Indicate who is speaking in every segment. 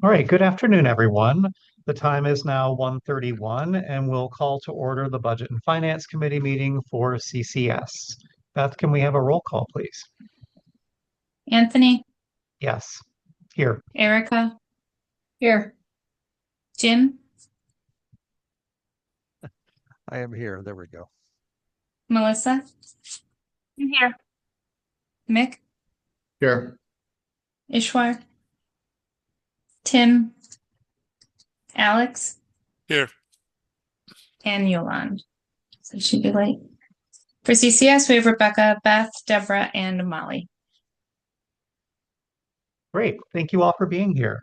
Speaker 1: All right, good afternoon, everyone. The time is now 1:31, and we'll call to order the Budget and Finance Committee meeting for CCS. Beth, can we have a roll call, please?
Speaker 2: Anthony,
Speaker 1: Yes, here.
Speaker 2: Erica, here. Jim,
Speaker 3: I am here. There we go.
Speaker 2: Melissa,
Speaker 4: I'm here.
Speaker 2: Mick,
Speaker 5: Here.
Speaker 2: Ishwar, Tim, Alex,
Speaker 6: Here.
Speaker 2: and Yolande. So she'd be late. For CCS, we have Rebecca, Beth, Deborah, and Molly.
Speaker 1: Great. Thank you all for being here.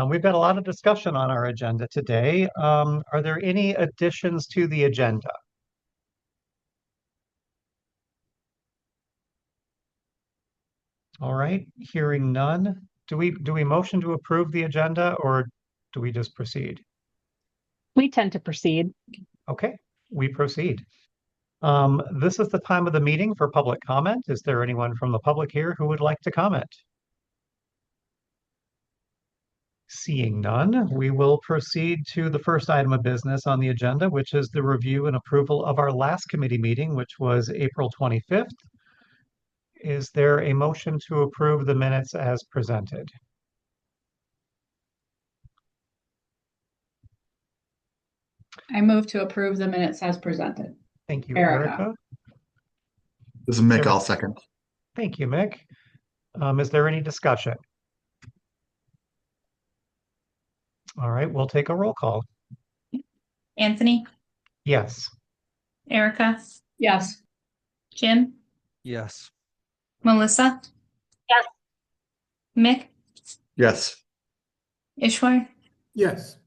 Speaker 1: We've got a lot of discussion on our agenda today. Are there any additions to the agenda? All right, hearing none. Do we motion to approve the agenda or do we just proceed?
Speaker 4: We tend to proceed.
Speaker 1: Okay, we proceed. This is the time of the meeting for public comment. Is there anyone from the public here who would like to comment? Seeing none, we will proceed to the first item of business on the agenda, which is the review and approval of our last committee meeting, which was April 25th. Is there a motion to approve the minutes as presented?
Speaker 7: I move to approve the minutes as presented.
Speaker 1: Thank you,
Speaker 7: Erica.
Speaker 1: Erica.
Speaker 5: This is Mick.
Speaker 1: There-
Speaker 5: I'll second.
Speaker 1: Thank you, Mick. Is there any discussion? All right, we'll take a roll call.
Speaker 2: Anthony,
Speaker 1: Yes.
Speaker 2: Erica,
Speaker 7: Yes.
Speaker 2: Jim,
Speaker 3: Yes.
Speaker 2: Melissa,
Speaker 4: Yes.
Speaker 2: Mick,
Speaker 5: Yes.
Speaker 2: Ishwar,
Speaker 5: Yes.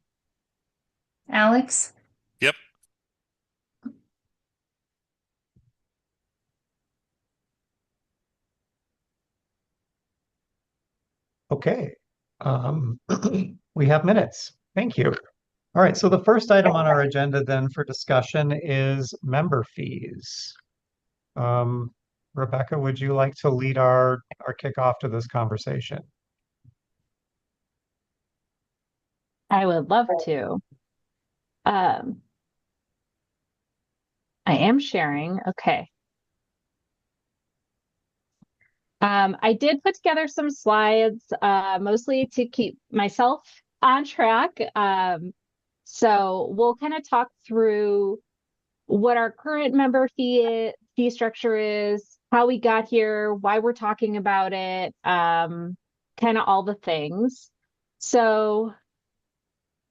Speaker 2: Alex,
Speaker 6: Yep.
Speaker 1: Okay. We have minutes. Thank you. All right, so the first item on our agenda then for discussion is member fees. Rebecca, would you like to lead our kickoff to this conversation?
Speaker 4: I would love to. I am sharing. Okay. I did put together some slides, mostly to keep myself on track. So we'll kind of talk through what our current member fee structure is, how we got here, why we're talking about it, kind of all the things. So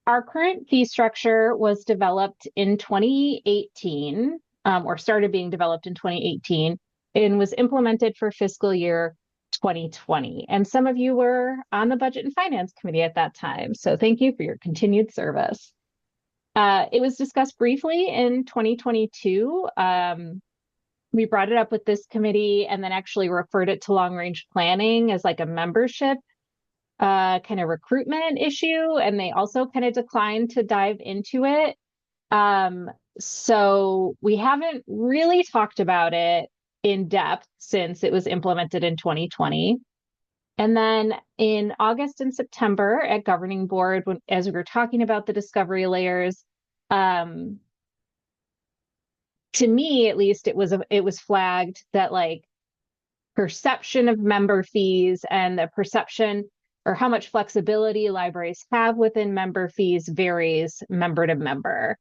Speaker 4: our current fee structure was developed in 2018, or started being developed in 2018, and was implemented for fiscal year 2020. And some of you were on the Budget and Finance Committee at that time. So thank you for your continued service. It was discussed briefly in 2022. We brought it up with this committee and then actually referred it to long range planning as like a membership kind of recruitment issue. And they also kind of declined to dive into it. So we haven't really talked about it in depth since it was implemented in 2020. And then in August and September at Governing Board, as we were talking about the discovery layers, to me at least, it was flagged that like perception of member fees and the perception or how much flexibility libraries have within member fees varies member to member.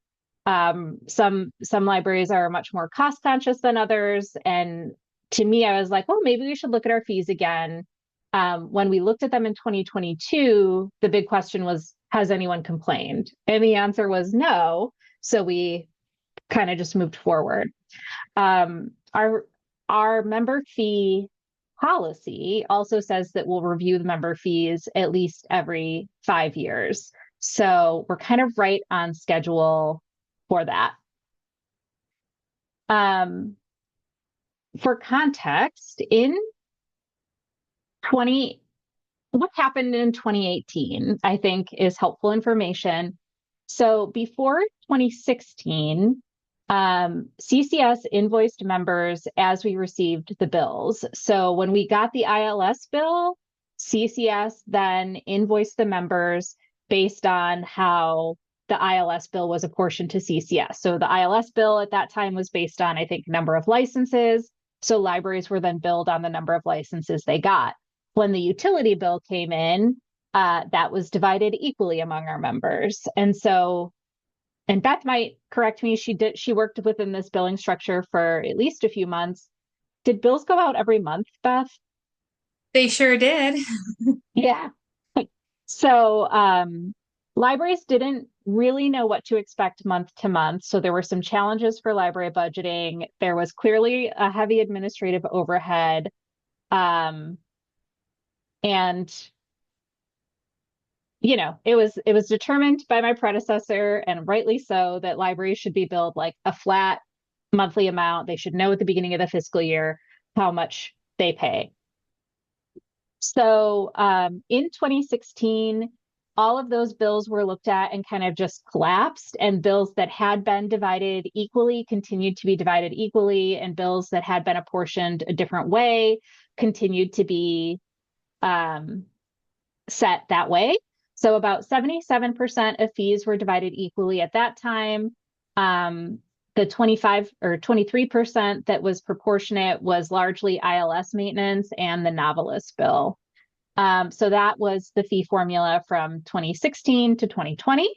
Speaker 4: Some libraries are much more cost conscious than others. And to me, I was like, well, maybe we should look at our fees again. When we looked at them in 2022, the big question was, has anyone complained? And the answer was no. So we kind of just moved forward. Our member fee policy also says that we'll review the member fees at least every 5 years. So we're kind of right on schedule for that. For context, what happened in 2018, I think is helpful information. So before 2016, CCS invoiced members as we received the bills. So when we got the ILS bill, CCS then invoiced the members based on how the ILS bill was apportioned to CCS. So the ILS bill at that time was based on, I think, number of licenses. So libraries were then billed on the number of licenses they got. When the utility bill came in, that was divided equally among our members. And so, and Beth might correct me, she worked within this billing structure for at least a few months. Did bills go out every month, Beth?
Speaker 2: They sure did.
Speaker 4: Yeah. So libraries didn't really know what to expect month to month. So there were some challenges for library budgeting. There was clearly a heavy administrative overhead. And it was determined by my predecessor, and rightly so, that libraries should be billed like a flat monthly amount. They should know at the beginning of the fiscal year how much they pay. So in 2016, all of those bills were looked at and kind of just collapsed, and bills that had been divided equally continued to be divided equally, and bills that had been apportioned a different way continued to be set that way. So about 77% of fees were divided equally at that time. The 25 or 23% that was proportionate was largely ILS maintenance and the novelist bill. So that was the fee formula from 2016 to 2020.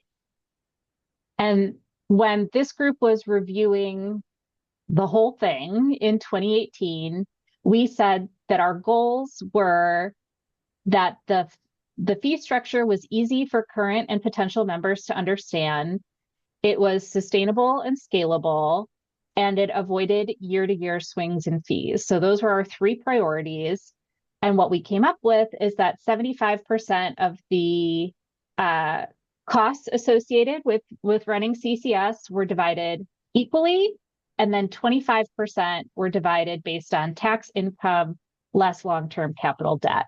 Speaker 4: And when this group was reviewing the whole thing in 2018, we said that our goals were that the fee structure was easy for current and potential members to understand. It was sustainable and scalable, and it avoided year-to-year swings in fees. So those were our three priorities. And what we came up with is that 75% of the costs associated with running CCS were divided equally, and then 25% were divided based on tax income less long-term capital debt.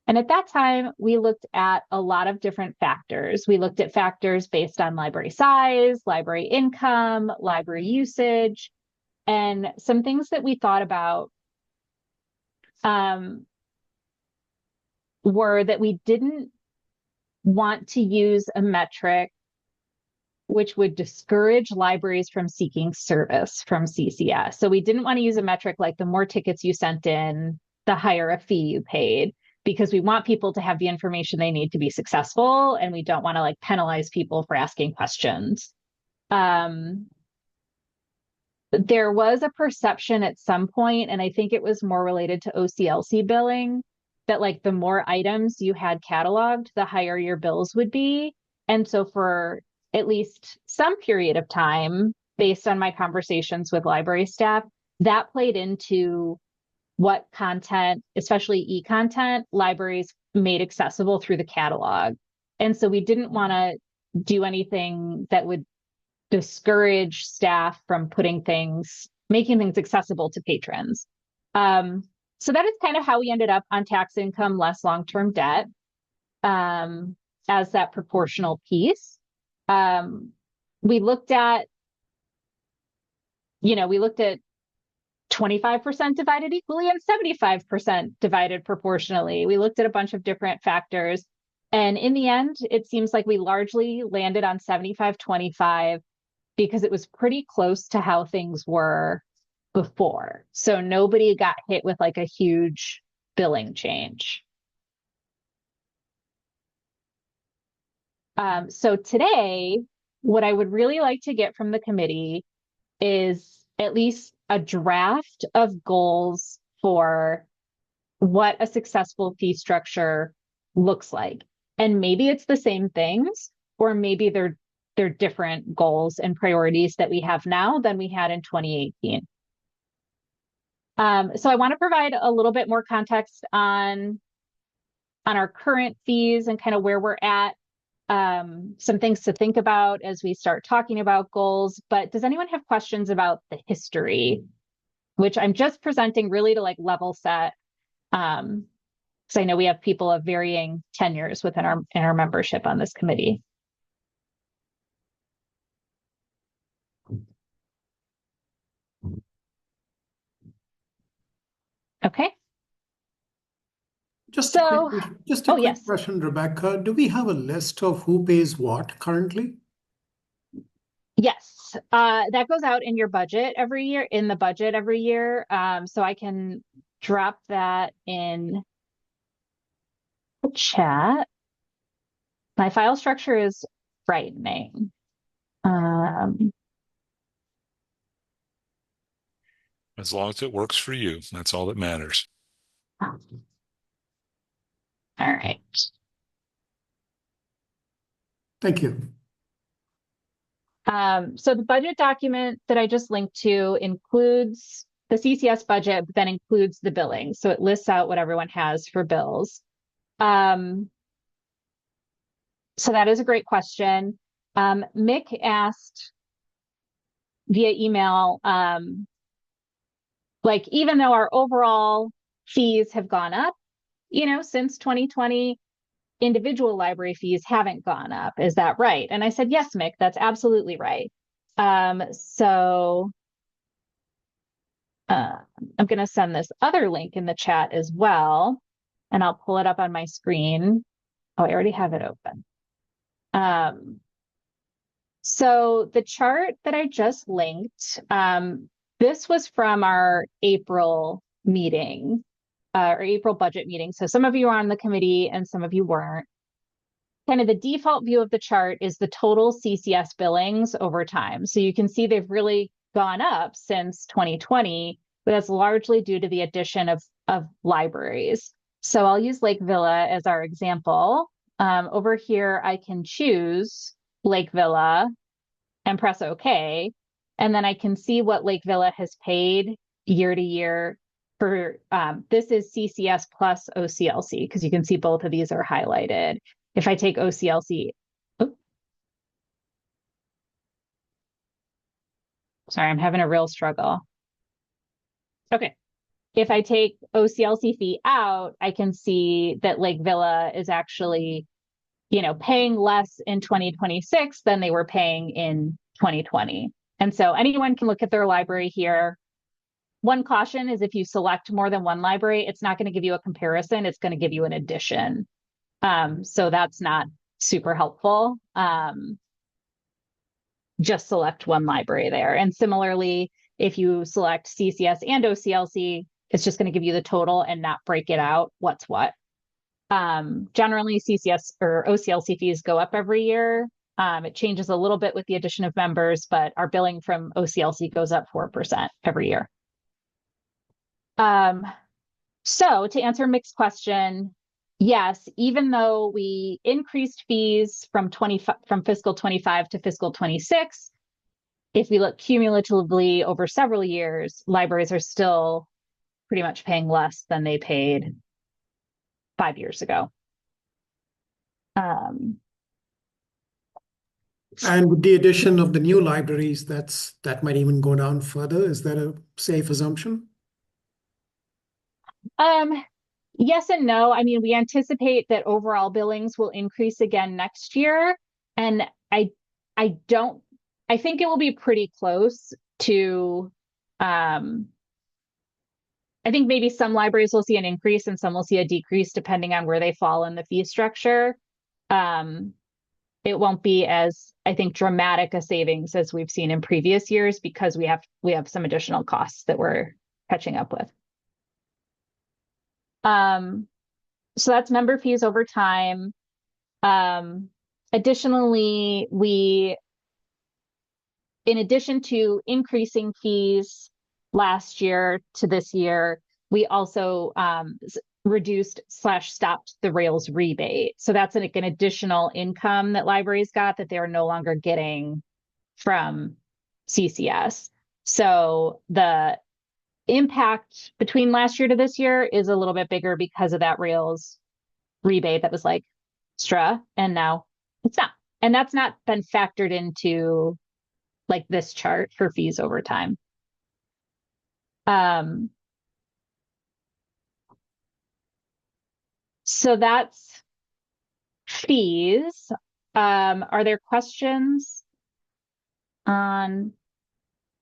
Speaker 4: And at that time, we looked at a lot of different factors. We looked at factors based on library size, library income, library usage, and some things that we thought about were that we didn't want to use a metric which would discourage libraries from seeking service from CCS. So we didn't want to use a metric like the more tickets you sent in, the higher a fee you paid, because we want people to have the information they need to be successful, and we don't want to like penalize people for asking questions. There was a perception at some point, and I think it was more related to OCLC billing, that like the more items you had cataloged, the higher your bills would be. And so for at least some period of time, based on my conversations with library staff, that played into what content, especially e-content, libraries made accessible through the catalog. And so we didn't want to do anything that would discourage staff from making things accessible to patrons. So that is kind of how we ended up on tax income less long-term debt as that proportional piece. We looked at 25% divided equally and 75% divided proportionally. We looked at a bunch of different factors. And in the end, it seems like we largely landed on 75-25 because it was pretty close to how things were before. So nobody got hit with like a huge billing change. So today, what I would really like to get from the committee is at least a draft of goals for what a successful fee structure looks like. And maybe it's the same things, or maybe they're different goals and priorities that we have now than we had in 2018. So I want to provide a little bit more context on our current fees and kind of where we're at. Some things to think about as we start talking about goals. But does anyone have questions about the history, which I'm just presenting really to like level set? Because I know we have people of varying tenures within our membership on this committee. Okay.
Speaker 6: Just
Speaker 4: So-
Speaker 6: just a
Speaker 4: oh,
Speaker 6: quick
Speaker 4: yes.
Speaker 6: question, Rebecca. Do we have a list of who pays what currently?
Speaker 4: Yes, that goes out in your budget every year, in the budget every year. So I can drop that in the chat. My file structure is frightening.
Speaker 8: As long as it works for you, that's all that matters.
Speaker 4: All right.
Speaker 6: Thank you.
Speaker 4: So the budget document that I just linked to includes the CCS budget, but then includes the billing. So it lists out what everyone has for bills. So that is a great question. Mick asked via email, like, even though our overall fees have gone up, since 2020, individual library fees haven't gone up. Is that right? And I said, yes, Mick, that's absolutely right. So I'm going to send this other link in the chat as well, and I'll pull it up on my screen. Oh, I already have it open. So the chart that I just linked, this was from our April meeting, or April budget meeting. So some of you are on the committee and some of you weren't. Kind of the default view of the chart is the total CCS billings over time. So you can see they've really gone up since 2020, but that's largely due to the addition of libraries. So I'll use Lake Villa as our example. Over here, I can choose Lake Villa and press OK. And then I can see what Lake Villa has paid year to year for, this is CCS plus OCLC, because you can see both of these are highlighted. If I take OCLC, sorry, I'm having a real struggle. Okay. If I take OCLC fee out, I can see that Lake Villa is actually, paying less in 2026 than they were paying in 2020. And so anyone can look at their library here. One caution is if you select more than one library, it's not going to give you a comparison. It's going to give you an addition. So that's not super helpful. Just select one library there. And similarly, if you select CCS and OCLC, it's just going to give you the total and not break it out what's what. Generally, CCS or OCLC fees go up every year. It changes a little bit with the addition of members, but our billing from OCLC goes up 4% every year. So to answer Mick's question, yes, even though we increased fees from fiscal 25 to fiscal 26, if we look cumulatively over several years, libraries are still pretty much paying less than they paid 5 years ago.
Speaker 6: And with the addition of the new libraries, that might even go down further. Is that a safe assumption?
Speaker 4: Yes and no. I mean, we anticipate that overall billings will increase again next year. And I think it will be pretty close to, I think maybe some libraries will see an increase and some will see a decrease depending on where they fall in the fee structure. It won't be as, I think, dramatic a savings as we've seen in previous years because we have some additional costs that we're catching up with. So that's member fees over time. Additionally, in addition to increasing fees last year to this year, we also reduced/stopped the Rails rebate. So that's an additional income that libraries got that they are no longer getting from CCS. So the impact between last year to this year is a little bit bigger because of that Rails rebate that was like extra, and now it's not. And that's not been factored into like this chart for fees over time. So that's fees. Are there questions on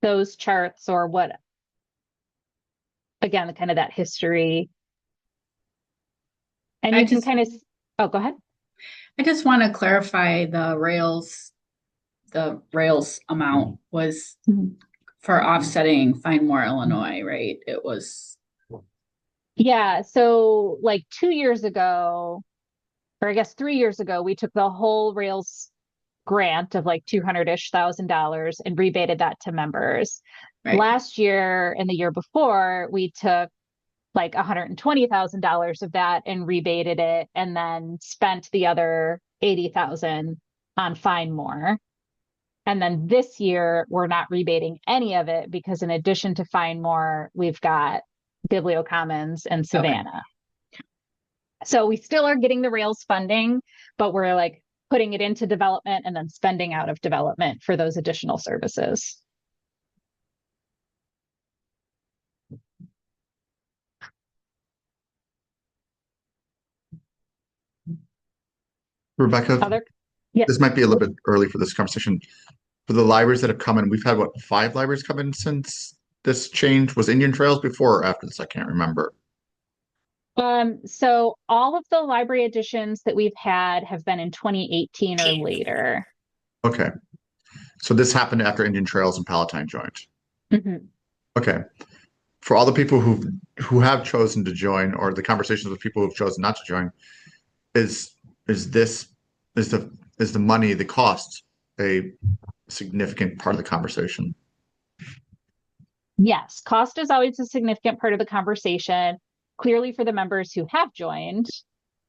Speaker 4: those charts or what? Again, kind of that history. And
Speaker 7: I
Speaker 4: you can
Speaker 7: just-
Speaker 4: kind of, oh, go ahead.
Speaker 7: I just want to clarify the rails amount was
Speaker 4: Mhm.
Speaker 7: for offsetting Find More Illinois, right? It was,
Speaker 4: Yeah, so like 2 years ago, or I guess 3 years ago, we took the whole Rails grant of like 200-ish thousand dollars and rebated that to members.
Speaker 7: right,
Speaker 4: Last year and the year before, we took like $120,000 of that and rebated it, and then spent the other 80,000 on Find More. And then this year, we're not rebating any of it because in addition to Find More, we've got BiblioCommons and Savannah. So we still are getting the Rails funding, but we're like putting it into development and then spending out of development for those additional services.
Speaker 5: Rebecca,
Speaker 4: Other, yes.
Speaker 5: this might be a little bit early for this conversation. For the libraries that have come in, we've had what, 5 libraries come in since this change? Was Indian Trails before or after this? I can't remember.
Speaker 4: So all of the library additions that we've had have been in 2018 or later.
Speaker 5: Okay. So this happened after Indian Trails and Palatine joined.
Speaker 4: Mhm.
Speaker 5: Okay. For all the people who have chosen to join, or the conversations with people who've chosen not to join, is the money, the cost, a significant part of the conversation?
Speaker 4: Yes, cost is always a significant part of the conversation. Clearly, for the members who have joined,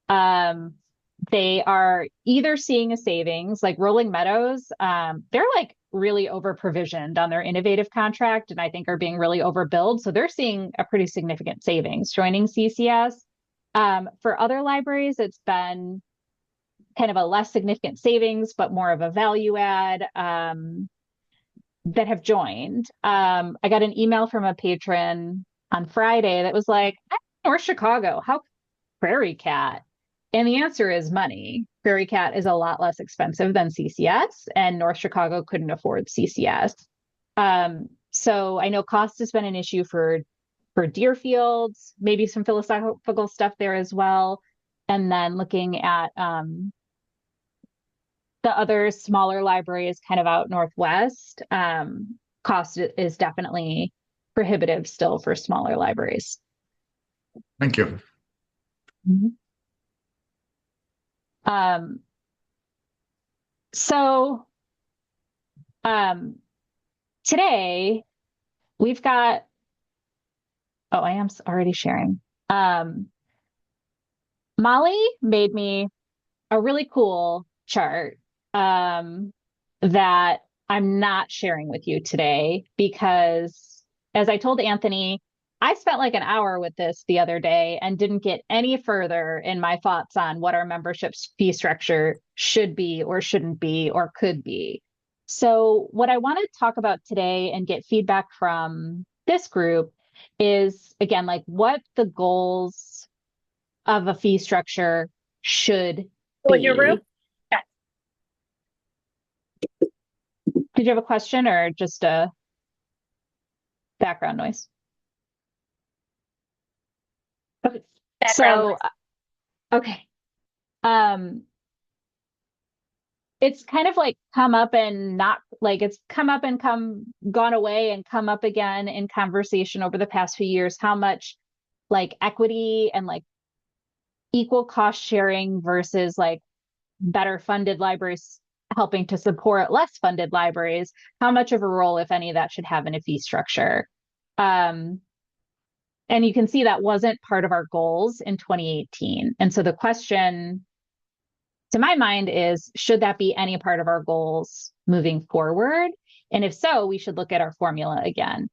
Speaker 4: they are either seeing a savings, like Rolling Meadows. They're like really over provisioned on their innovative contract, and I think are being really overbilled. So they're seeing a pretty significant savings joining CCS. For other libraries, it's been kind of a less significant savings, but more of a value add. That have joined. I got an email from a patron on Friday that was like, "I'm in North Chicago, how Prairie Cat?" And the answer is money. Prairie Cat is a lot less expensive than CCS, and North Chicago couldn't afford CCS. So I know cost has been an issue for Deerfield, maybe some philosophical stuff there as well. And then looking at the other smaller libraries kind of out northwest, cost is definitely prohibitive still for smaller libraries.
Speaker 5: Thank you.
Speaker 4: So today we've got, oh, I am already sharing. Molly made me a really cool chart that I'm not sharing with you today because, as I told Anthony, I spent like an hour with this the other day and didn't get any further in my thoughts on what our membership's fee structure should be or shouldn't be or could be. So what I want to talk about today and get feedback from this group is, again, like what the goals of a fee structure should be.
Speaker 2: Your room?
Speaker 4: Did you have a question or just a background noise? Okay.
Speaker 2: Background
Speaker 4: Okay. It's kind of like come up and not like it's come up and gone away and come up again in conversation over the past few years, how much like equity and like equal cost sharing versus like better funded libraries helping to support less funded libraries, how much of a role, if any, that should have in a fee structure. And you can see that wasn't part of our goals in 2018. And so the question to my mind is, should that be any part of our goals moving forward? And if so, we should look at our formula again.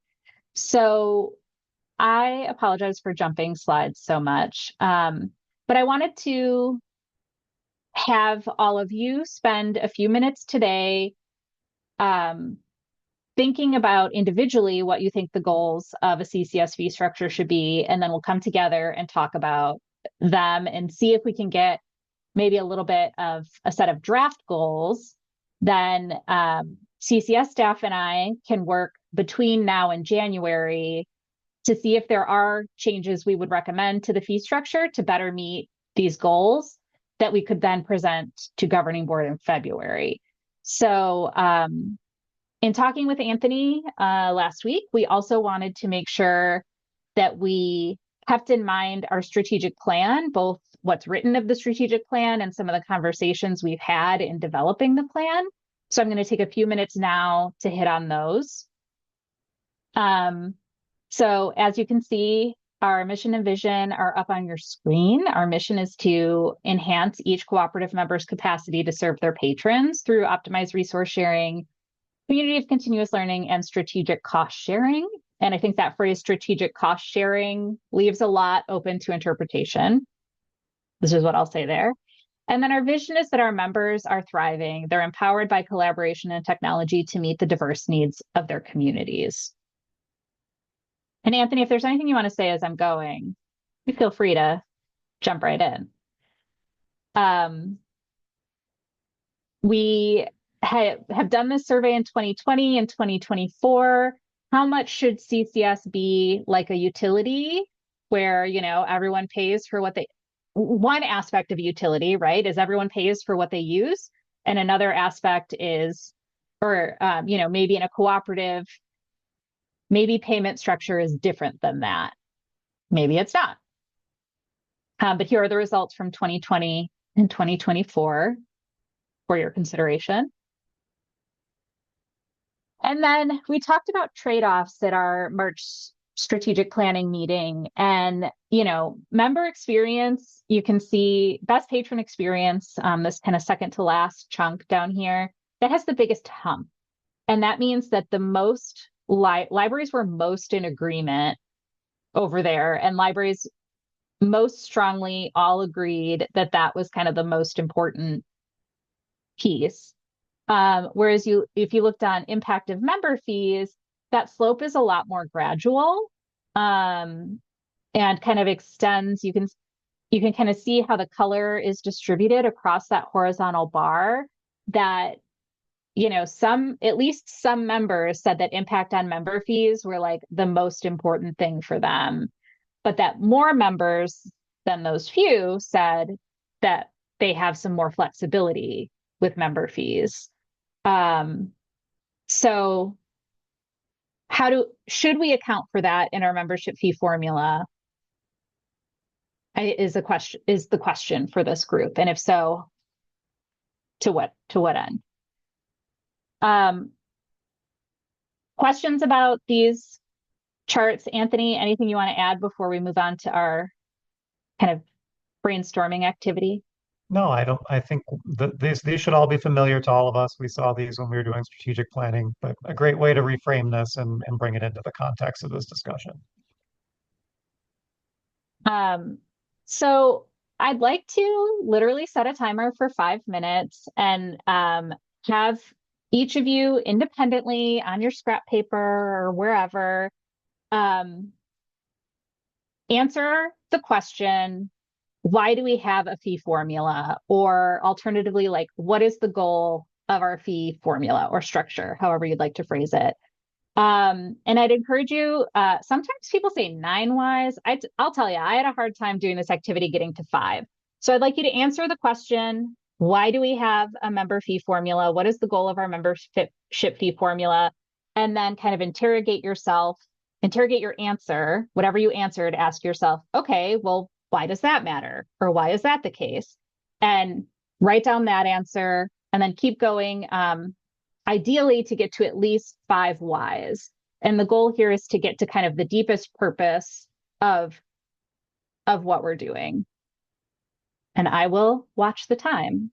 Speaker 4: So I apologize for jumping slides so much, but I wanted to have all of you spend a few minutes today thinking about individually what you think the goals of a CCS fee structure should be, and then we'll come together and talk about them and see if we can get maybe a little bit of a set of draft goals. Then CCS staff and I can work between now and January to see if there are changes we would recommend to the fee structure to better meet these goals that we could then present to governing board in February. So in talking with Anthony last week, we also wanted to make sure that we kept in mind our strategic plan, both what's written of the strategic plan and some of the conversations we've had in developing the plan. So I'm going to take a few minutes now to hit on those. So as you can see, our mission and vision are up on your screen. Our mission is to enhance each cooperative member's capacity to serve their patrons through optimized resource sharing, community of continuous learning, and strategic cost sharing. And I think that phrase strategic cost sharing leaves a lot open to interpretation. This is what I'll say there. And then our vision is that our members are thriving. They're empowered by collaboration and technology to meet the diverse needs of their communities. And Anthony, if there's anything you want to say as I'm going, you feel free to jump right in. We have done this survey in 2020 and 2024. How much should CCS be like a utility where, you know, everyone pays for what they, one aspect of utility, right, is everyone pays for what they use. And another aspect is, or, you know, maybe in a cooperative, maybe payment structure is different than that. Maybe it's not. But here are the results from 2020 and 2024 for your consideration. And then we talked about trade-offs at our March strategic planning meeting. And, you know, member experience, you can see best patron experience, this kind of second to last chunk down here, that has the biggest hump. And that means that the most libraries were most in agreement over there, and libraries most strongly all agreed that that was kind of the most important piece. Whereas if you looked on impact of member fees, that slope is a lot more gradual, and kind of extends. You can kind of see how the color is distributed across that horizontal bar. That, you know, at least some members said that impact on member fees were like the most important thing for them, but that more members than those few said that they have some more flexibility with member fees. So should we account for that in our membership fee formula? Is the question for this group, and if so, to what end? Questions about these charts, Anthony? Anything you want to add before we move on to our kind of brainstorming activity?
Speaker 1: No, I don't. I think these should all be familiar to all of us. We saw these when we were doing strategic planning, but a great way to reframe this and bring it into the context of this discussion.
Speaker 4: So I'd like to literally set a timer for 5 minutes and have each of you independently on your scrap paper or wherever answer the question, why do we have a fee formula? Or alternatively, like, what is the goal of our fee formula or structure, however you'd like to phrase it? And I'd encourage you, sometimes people say 9 whys. I'll tell you, I had a hard time doing this activity getting to 5. So I'd like you to answer the question, why do we have a member fee formula? What is the goal of our membership fee formula? And then kind of interrogate your answer, whatever you answered, ask yourself, okay, well, why does that matter? Or why is that the case? And write down that answer and then keep going. Ideally to get to at least 5 whys. And the goal here is to get to kind of the deepest purpose of what we're doing. And I will watch the time.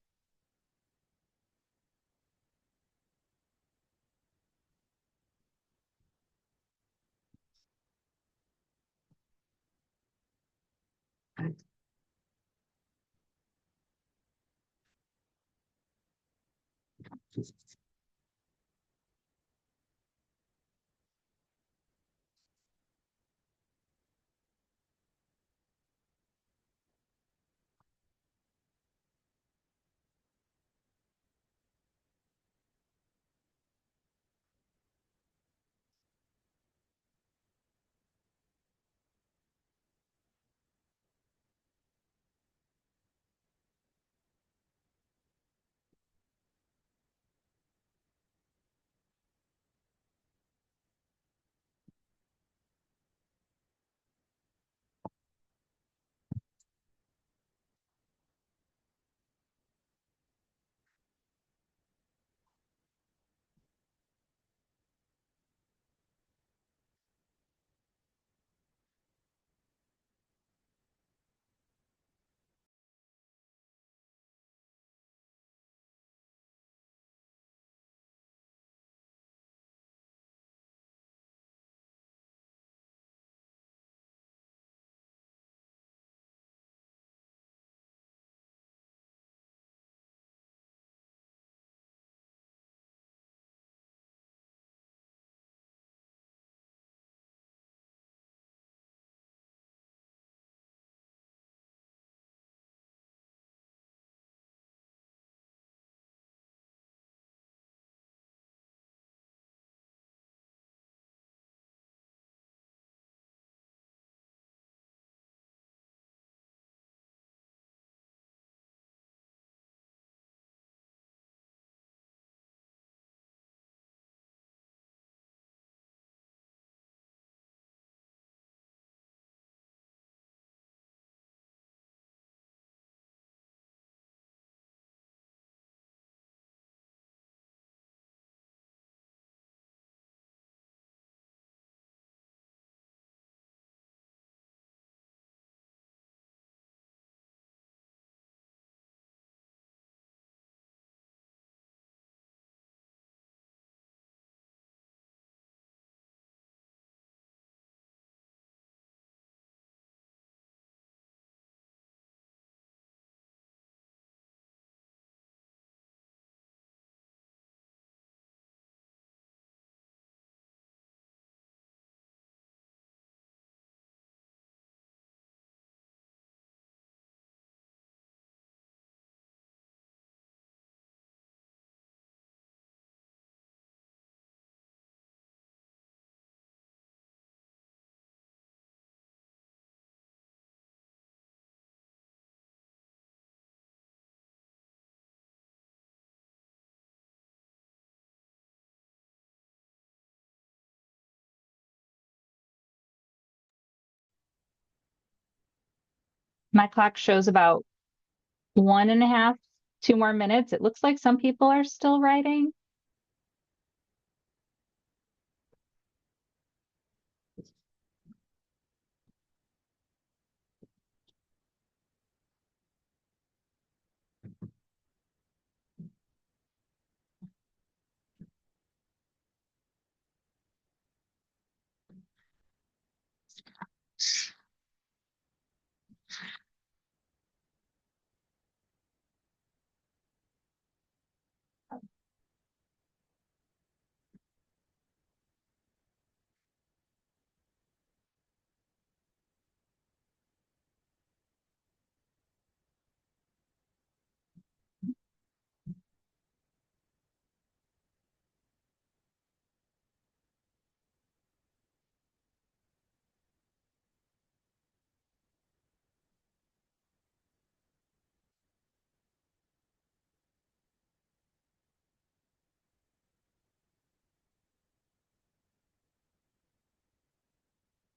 Speaker 4: My clock shows about 1.5, 2 more minutes. It looks like some people are still writing.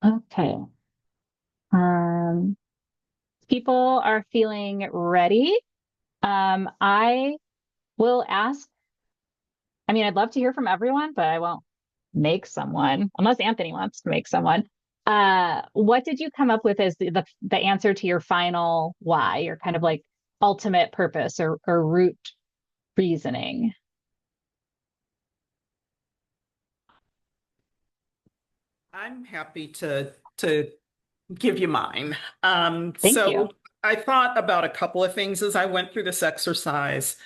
Speaker 4: Okay. People are feeling ready. I will ask. I mean, I'd love to hear from everyone, but I won't make someone unless Anthony wants to make someone. What did you come up with as the answer to your final why, your kind of like ultimate purpose or root reasoning?
Speaker 9: I'm happy to give you mine.
Speaker 4: Thank
Speaker 9: So
Speaker 4: you.
Speaker 9: I thought about a couple of things as I went through this exercise.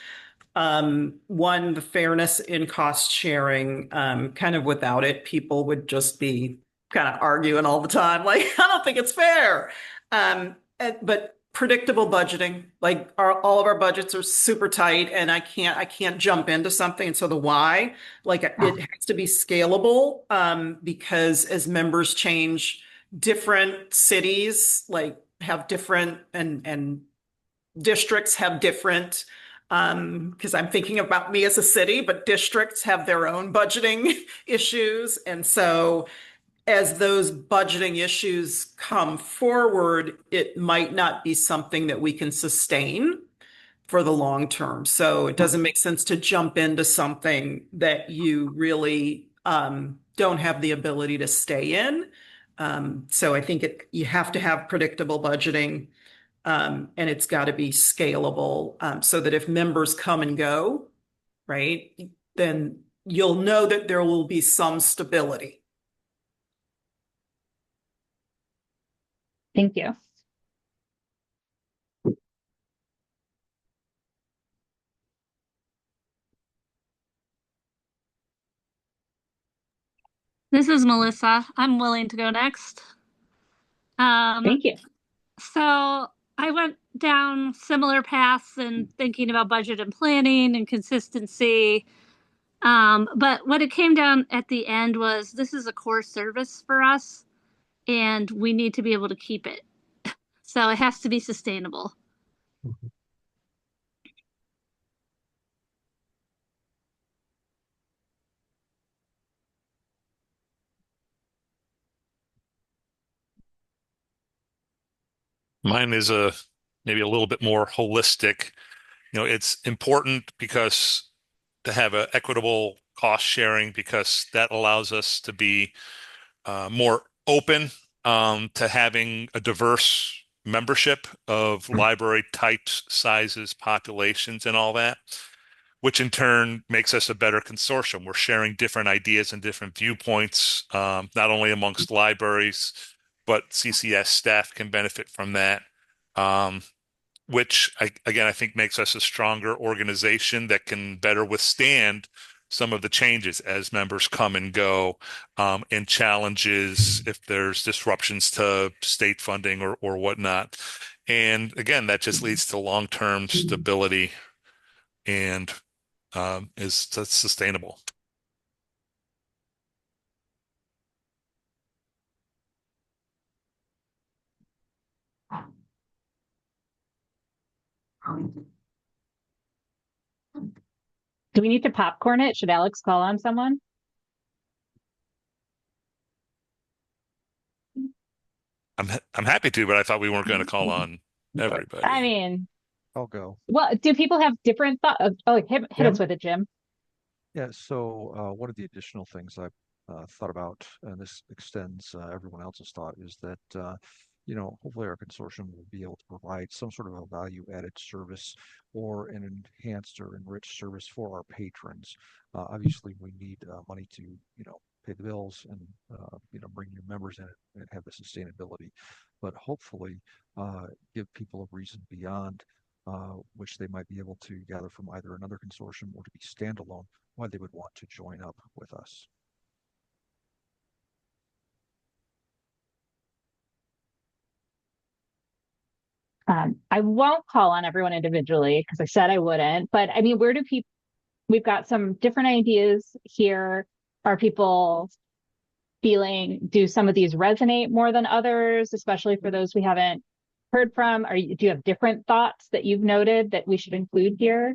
Speaker 9: One, the fairness in cost sharing. Kind of without it, people would just be kind of arguing all the time, like, I don't think it's fair. But predictable budgeting, like all of our budgets are super tight, and I can't jump into something. And so the why, like it has to be scalable, because as members change, different cities like have different and districts have different, because I'm thinking about me as a city, but districts have their own budgeting issues. And so as those budgeting issues come forward, it might not be something that we can sustain for the long term. So it doesn't make sense to jump into something that you really don't have the ability to stay in. So I think you have to have predictable budgeting. And it's got to be scalable, so that if members come and go, right, then you'll know that there will be some stability.
Speaker 4: Thank you.
Speaker 10: This is Melissa. I'm willing to go next.
Speaker 4: Thank you.
Speaker 10: So I went down similar paths in thinking about budget and planning and consistency. But what it came down at the end was this is a core service for us, and we need to be able to keep it. So it has to be sustainable.
Speaker 8: Mine is maybe a little bit more holistic. It's important because to have an equitable cost sharing, because that allows us to be more open to having a diverse membership of library types, sizes, populations, and all that, which in turn makes us a better consortium. We're sharing different ideas and different viewpoints, not only amongst libraries, but CCS staff can benefit from that. Which I think makes us a stronger organization that can better withstand some of the changes as members come and go, and challenges if there's disruptions to state funding or whatnot. And again, that just leads to long-term stability and that's sustainable.
Speaker 4: Do we need to popcorn it? Should Alex call on someone?
Speaker 8: I'm happy to, but I thought we weren't going to call on Everybody.
Speaker 4: I mean,
Speaker 3: I'll go.
Speaker 4: well, do people have different thoughts? Oh, hit us with it, Jim.
Speaker 3: Yeah, so one of the additional things I've thought about, and this extends everyone else's thought, is that hopefully our consortium will be able to provide some sort of a value-added service or an enhanced or enriched service for our patrons. Obviously, we need money to pay the bills and bring new members in and have the sustainability, but hopefully give people a reason beyond which they might be able to gather from either another consortium or to be standalone, why they would want to join up with us.
Speaker 4: I won't call on everyone individually because I said I wouldn't, but I mean, where do people, we've got some different ideas here. Are people feeling, do some of these resonate more than others, especially for those we haven't heard from? Do you have different thoughts that you've noted that we should include here?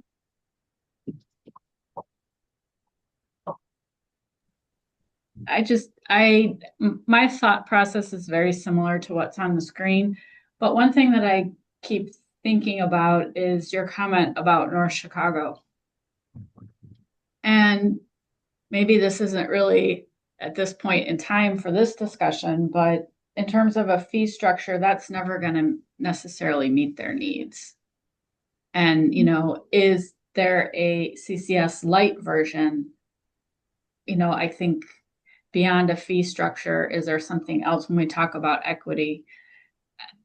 Speaker 7: My thought process is very similar to what's on the screen. But one thing that I keep thinking about is your comment about North Chicago. And maybe this isn't really at this point in time for this discussion, but in terms of a fee structure, that's never going to necessarily meet their needs. And, is there a CCS light version? I think beyond a fee structure, is there something else when we talk about equity?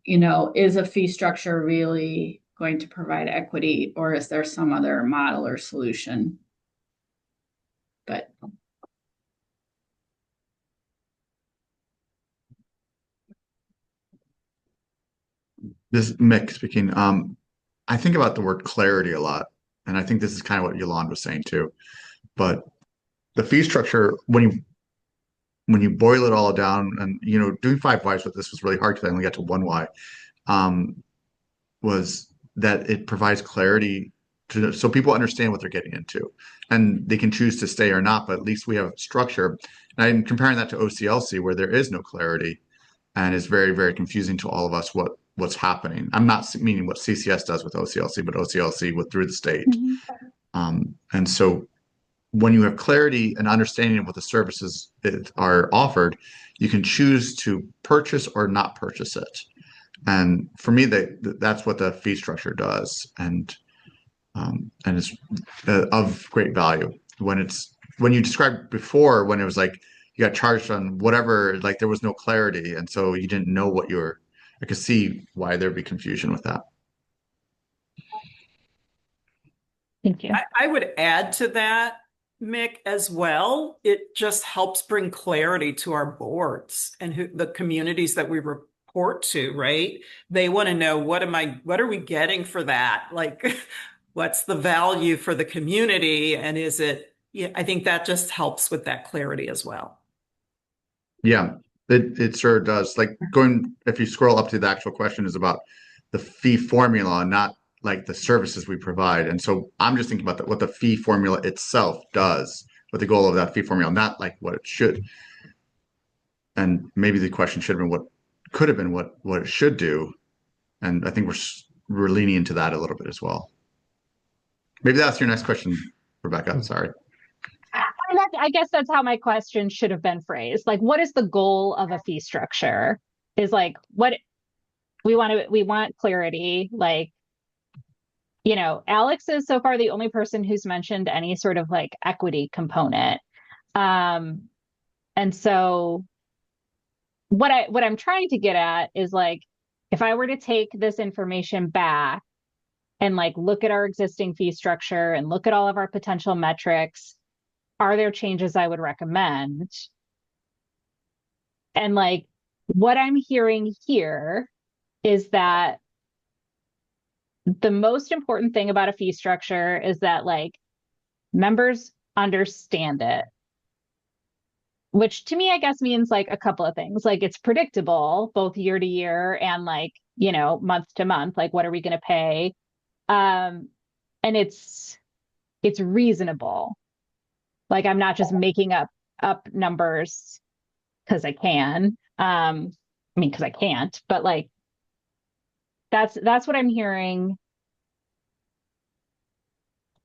Speaker 7: Is a fee structure really going to provide equity, or is there some other model or solution? But
Speaker 5: This Mick speaking. I think about the word clarity a lot, and I think this is kind of what Yolande was saying too. But the fee structure, when you boil it all down, and doing 5 whys with this was really hard because I only got to 1 why. Was that it provides clarity so people understand what they're getting into, and they can choose to stay or not. But at least we have structure. And I'm comparing that to OCLC, where there is no clarity, and it's very, very confusing to all of us what's happening. I'm not meaning what CCS does with OCLC, but OCLC through the state. And so when you have clarity and understanding of what the services are offered, you can choose to purchase or not purchase it. And for me, that's what the fee structure does, and it's of great value. When you described before, when it was like you got charged on whatever, like there was no clarity, and so you didn't know what I could see why there'd be confusion with that.
Speaker 4: Thank you.
Speaker 9: I would add to that, Mick, as well. It just helps bring clarity to our boards and the communities that we report to, right? They want to know, what are we getting for that? Like, what's the value for the community? And I think that just helps with that clarity as well.
Speaker 5: Yeah, it sure does. Like if you scroll up to the actual question is about the fee formula, not like the services we provide. And so I'm just thinking about what the fee formula itself does, what the goal of that fee formula, not like what it should. And maybe the question should have been what it should do. And I think we're leaning into that a little bit as well. Maybe that's your next question, Rebecca. I'm sorry.
Speaker 4: I guess that's how my question should have been phrased. Like, what is the goal of a fee structure? Is like what we want clarity. Like, Alex is so far the only person who's mentioned any sort of like equity component. And so what I'm trying to get at is like, if I were to take this information back and like look at our existing fee structure and look at all of our potential metrics, are there changes I would recommend? And like, what I'm hearing here is that the most important thing about a fee structure is that like members understand it, which to me, I guess means like a couple of things. Like it's predictable both year to year and like, month to month, like what are we going to pay? And it's reasonable. Like I'm not just making up numbers because I can. Because I can't, but like That's what I'm hearing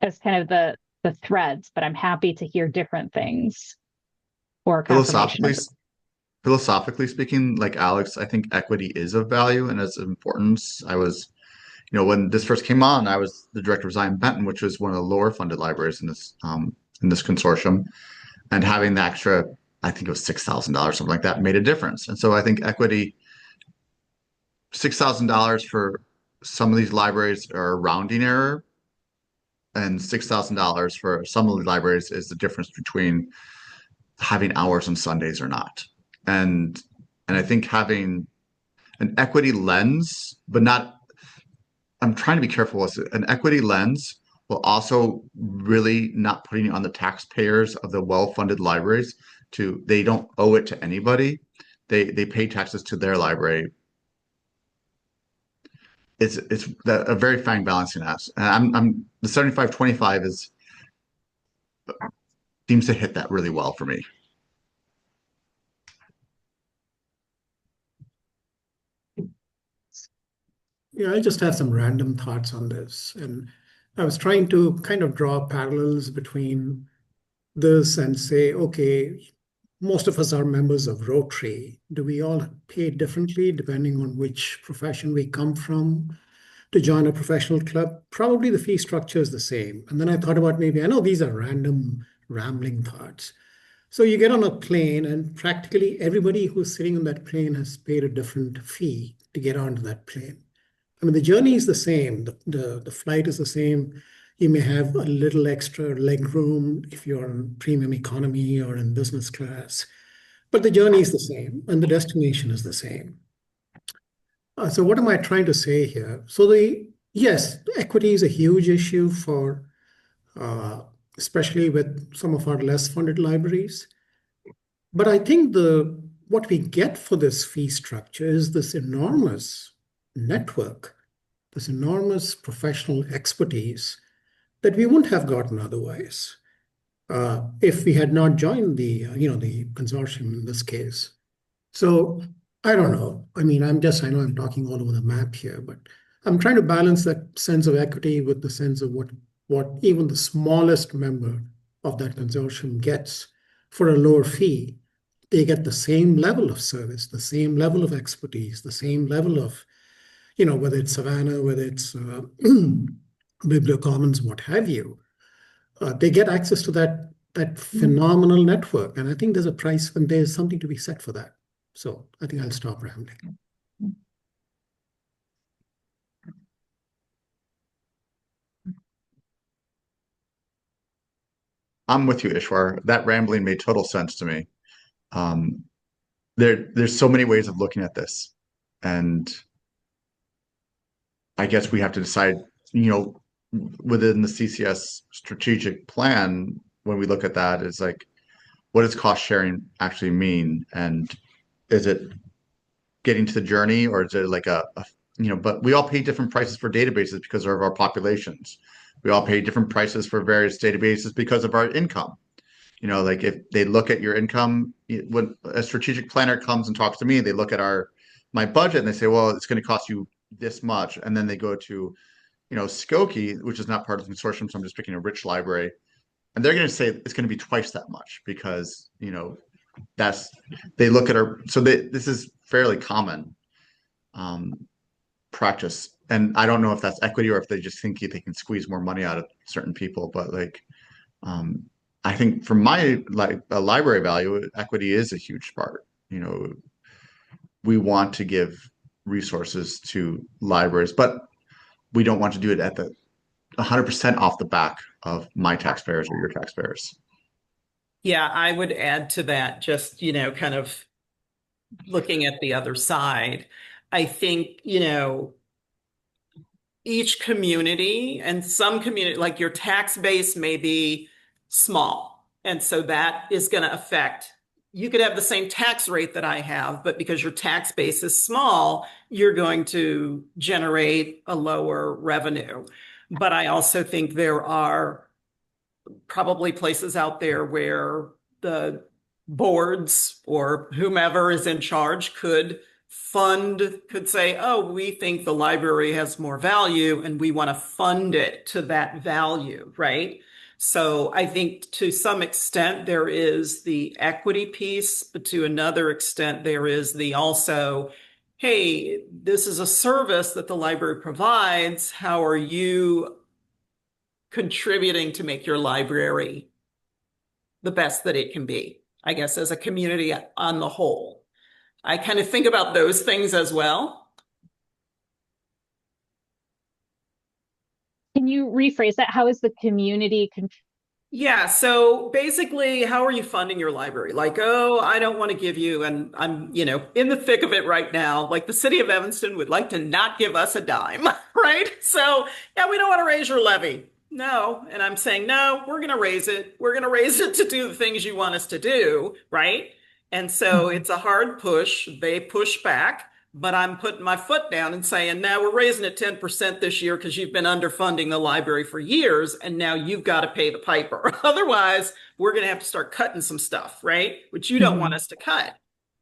Speaker 4: as kind of the threads, but I'm happy to hear different things or confirmation.
Speaker 5: Philosophically speaking, like Alex, I think equity is of value and its importance. When this first came on, I was the director of Zion Benton, which was one of the lower funded libraries in this consortium, and having the extra, I think it was $6,000, something like that, made a difference. And so I think equity, $6,000 for some of these libraries are a rounding error, and $6,000 for some of the libraries is the difference between having hours on Sundays or not. And I think having an equity lens, but not, I'm trying to be careful with it. An equity lens will also really not putting it on the taxpayers of the well-funded libraries they don't owe it to anybody. They pay taxes to their library. It's a very fine balancing act. And I'm the 75-25 seems to hit that really well for me.
Speaker 6: Yeah, I just have some random thoughts on this. And I was trying to kind of draw parallels between this and say, okay, most of us are members of Rotary. Do we all pay differently depending on which profession we come from to join a professional club? Probably the fee structure is the same. And then I thought about I know these are random, rambling thoughts. So you get on a plane, and practically everybody who's sitting on that plane has paid a different fee to get onto that plane. I mean, the journey is the same. The flight is the same. You may have a little extra leg room if you're in premium economy or in business class, but the journey is the same and the destination is the same. So what am I trying to say here? So yes, equity is a huge issue for, especially with some of our less funded libraries. But I think what we get for this fee structure is this enormous network, this enormous professional expertise that we wouldn't have gotten otherwise if we had not joined the consortium in this case. So I don't know. I mean, I know I'm talking all over the map here, but I'm trying to balance that sense of equity with the sense of what even the smallest member of that consortium gets for a lower fee. They get the same level of service, the same level of expertise, the same level of, whether it's Savannah, whether it's Bibliocommons, what have you. They get access to that phenomenal network. And I think there's a price and there's something to be said for that. So I think I'll stop rambling.
Speaker 5: I'm with you, Ishwar. That rambling made total sense to me. There's so many ways of looking at this, and I guess we have to decide, within the CCS strategic plan, when we look at that, is like, what does cost sharing actually mean? And is it getting to the journey, or is it like but we all pay different prices for databases because of our populations. We all pay different prices for various databases because of our income. Like if they look at your income, when a strategic planner comes and talks to me, they look at my budget and they say, well, it's going to cost you this much. And then they go to, Skokie, which is not part of the consortium. So I'm just picking a rich library. And they're going to say it's going to be twice that much because, they look at this is fairly common practice. And I don't know if that's equity or if they just think they can squeeze more money out of certain people. But I think from my library value, equity is a huge part. We want to give resources to libraries, but we don't want to do it at the 100% off the back of my taxpayers or your taxpayers.
Speaker 9: Yeah, I would add to that, just, kind of looking at the other side. I think, each community and some community, like your tax base may be small. And so that is going to affect, you could have the same tax rate that I have, but because your tax base is small, you're going to generate a lower revenue. But I also think there are probably places out there where the boards or whomever is in charge could fund could say, oh, we think the library has more value and we want to fund it to that value, right? So I think to some extent there is the equity piece, but to another extent there is the also, hey, this is a service that the library provides. How are you contributing to make your library the best that it can be, I guess, as a community on the whole? I kind of think about those things as well.
Speaker 4: Can you rephrase that? How is the community
Speaker 9: Yeah, so basically, how are you funding your library? Like, oh, I don't want to give you, and I'm, in the thick of it right now. Like the city of Evanston would like to not give us a dime, right? So, yeah, we don't want to raise your levy. No. And I'm saying, no, we're going to raise it. We're going to raise it to do the things you want us to do, right? And so it's a hard push. They push back, but I'm putting my foot down and saying, now we're raising it 10% this year because you've been underfunding the library for years, and now you've got to pay the piper. Otherwise, we're going to have to start cutting some stuff, right? Which you don't want us to cut.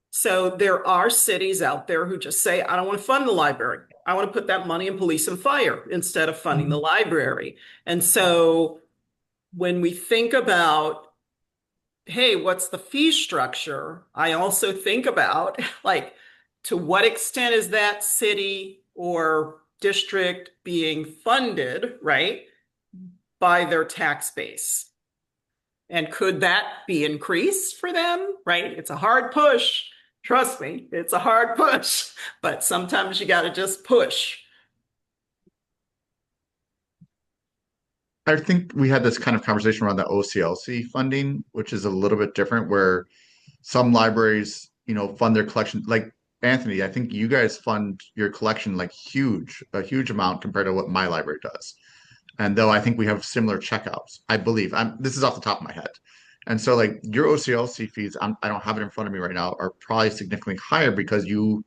Speaker 9: So there are cities out there who just say, I don't want to fund the library. I want to put that money in police and fire instead of funding the library. And so when we think about, hey, what's the fee structure? I also think about, like, to what extent is that city or district being funded, right, by their tax base? And could that be increased for them, right? It's a hard push. Trust me, it's a hard push, but sometimes you got to just push.
Speaker 5: I think we had this kind of conversation around the OCLC funding, which is a little bit different, where some libraries, fund their collection. Like Anthony, I think you guys fund your collection like a huge amount compared to what my library does. And though I think we have similar checkouts, I believe. This is off the top of my head. And so like your OCLC fees, I don't have it in front of me right now, are probably significantly higher because you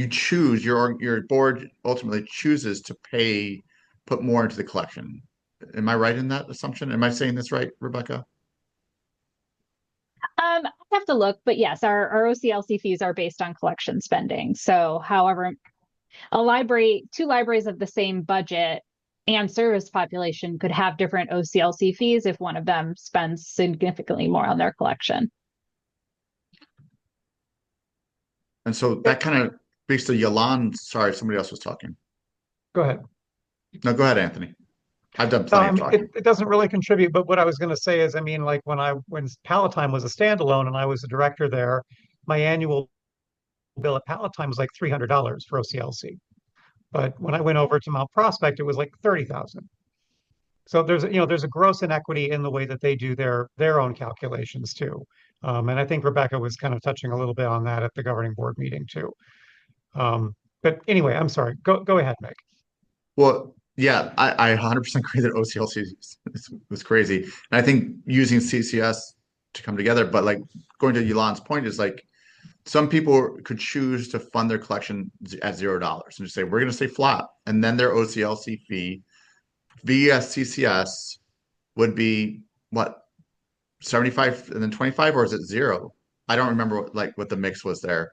Speaker 5: choose, your board ultimately chooses to put more into the collection. Am I right in that assumption? Am I saying this right, Rebecca?
Speaker 4: I have to look, but yes, our OCLC fees are based on collection spending. So however, two libraries of the same budget and service population could have different OCLC fees if one of them spends significantly more on their collection.
Speaker 5: And so that kind of speaks to Yolande. Sorry, somebody else was talking.
Speaker 1: Go ahead.
Speaker 5: No, go ahead, Anthony. I've done plenty of talking.
Speaker 1: It doesn't really contribute, but what I was going to say is, I mean, like when Palatine was a standalone and I was a director there, my annual bill at Palatine was like $300 for OCLC. But when I went over to Mount Prospect, it was like 30,000. So there's a gross inequity in the way that they do their own calculations too. And I think Rebecca was kind of touching a little bit on that at the governing board meeting too. But anyway, I'm sorry. Go ahead, Meg.
Speaker 5: Well, yeah, I 100% agree that OCLC was crazy. And I think using CCS to come together, but like going to Yolande's point is like some people could choose to fund their collection at $0 and just say, we're going to stay flat. And then their OCLC fee via CCS would be what, 75 and then 25, or is it 0? I don't remember what the mix was there.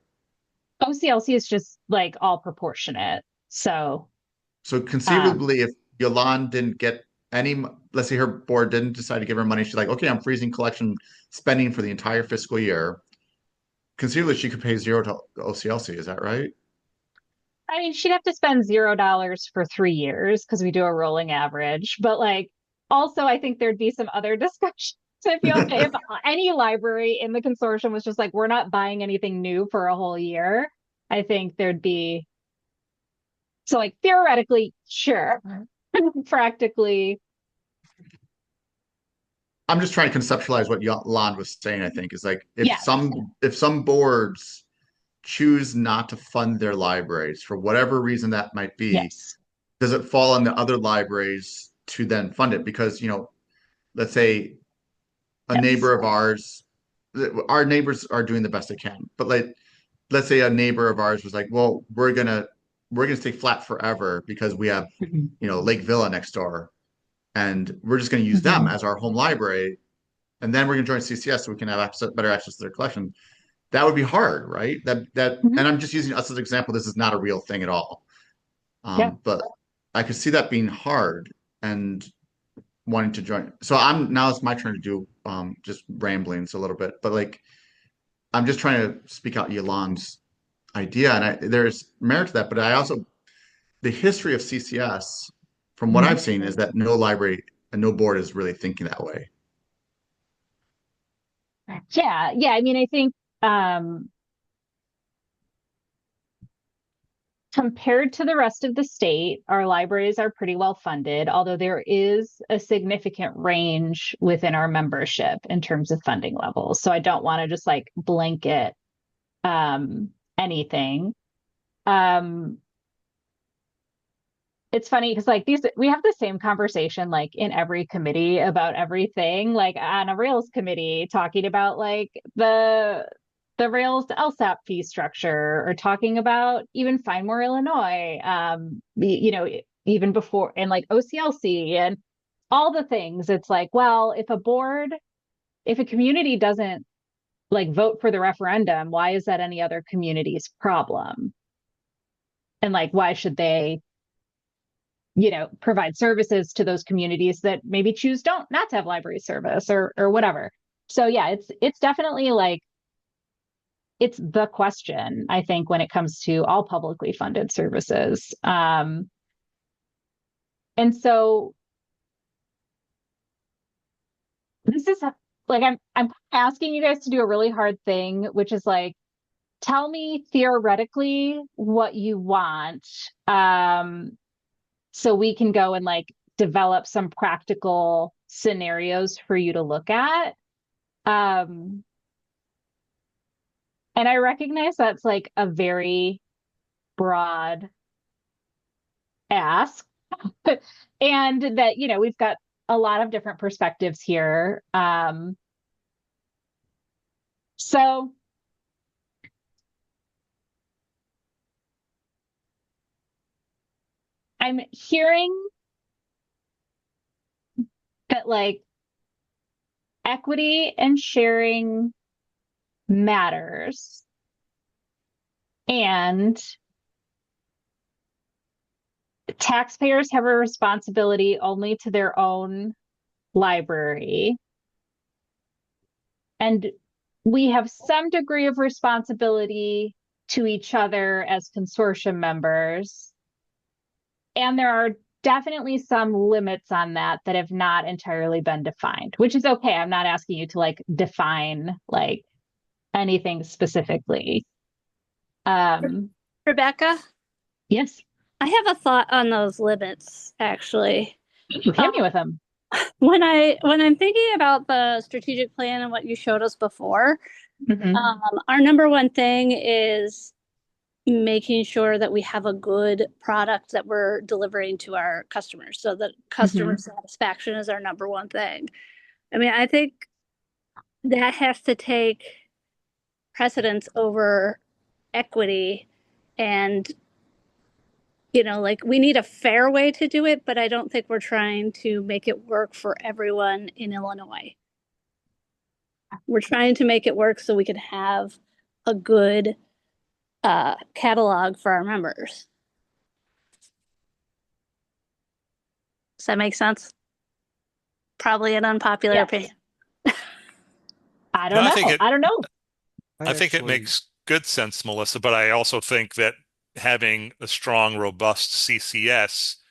Speaker 4: OCLC is just like all proportionate. So
Speaker 5: conceivably, if Yolande didn't get any, let's say her board didn't decide to give her money, she's like, okay, I'm freezing collection spending for the entire fiscal year. Conceivably, she could pay 0 to OCLC. Is that right?
Speaker 4: I mean, she'd have to spend $0 for 3 years because we do a rolling average. But like, also, I think there'd be some other discussions. If any library in the consortium was just like, we're not buying anything new for a whole year, I think there'd be. So like theoretically, sure. Practically.
Speaker 5: I'm just trying to conceptualize what Yolande was saying, I think, is like if
Speaker 4: Yes.
Speaker 5: some boards choose not to fund their libraries for whatever reason that might be,
Speaker 4: Yes.
Speaker 5: does it fall on the other libraries to then fund it? Because, let's say a
Speaker 4: Yes.
Speaker 5: neighbor of ours, our neighbors are doing the best they can, but like, let's say a neighbor of ours was like, well, we're gonna stay flat forever because we have, Lake Villa next door, and we're just going to use them as our home library, and then we're going to join CCS so we can have better access to their collection. that would be hard, right?
Speaker 4: Mhm.
Speaker 5: And I'm just using us as an example. This is not a real thing at all.
Speaker 4: Yeah.
Speaker 5: But I could see that being hard and wanting to join. So now it's my turn to do just ramblings a little bit, but like I'm just trying to speak out Yolan's idea, and there's merit to that. But I also the history of CCS, from what
Speaker 4: Mhm.
Speaker 5: I've seen, is that no library and no board is really thinking that way.
Speaker 4: Yeah, yeah. I mean, I think um, compared to the rest of the state, our libraries are pretty well funded, although there is a significant range within our membership in terms of funding levels. So I don't want to just like blanket anything. Um, it's funny because like we have the same conversation like in every committee about everything, like on a Rails committee talking about like the Rails to LSAP fee structure, or talking about even Find More Illinois, you know, even before, and like OCLC and all the things. It's like, well, if a community doesn't like vote for the referendum, why is that any other community's problem? And like, why should they, you know, provide services to those communities that maybe choose don't not to have library service or whatever. So yeah, it's definitely like it's the question, I think, when it comes to all publicly funded services. And so this is like I'm asking you guys to do a really hard thing, which is like tell me theoretically what you want. So we can go and like develop some practical scenarios for you to look at. And I recognize that's like a very broad ask, and that, you know, we've got a lot of different perspectives here. So I'm hearing that like equity and sharing matters, and taxpayers have a responsibility only to their own library, and we have some degree of responsibility to each other as consortium members, and there are definitely some limits on that that have not entirely been defined, which is okay. I'm not asking you to like define like anything specifically.
Speaker 10: Rebecca,
Speaker 4: Yes,
Speaker 10: I have a thought on those limits, actually.
Speaker 4: hit me with them.
Speaker 10: When I'm thinking about the strategic plan and what you showed us before,
Speaker 4: Mhm.
Speaker 10: our number one thing is making sure that we have a good product that we're delivering to our customers, so that customer satisfaction is our number one thing. I mean, I think that has to take precedence over equity, and you know, like we need a fair way to do it, but I don't think we're trying to make it work for everyone in Illinois. We're trying to make it work so we can have a good catalog for our members. Does that make sense? Probably an unpopular
Speaker 4: Yes.
Speaker 10: opinion.
Speaker 4: I don't
Speaker 8: No, I
Speaker 4: know.
Speaker 8: think it-
Speaker 4: I don't know.
Speaker 8: I think it makes good sense, Melissa, but I also think that having a strong, robust CCS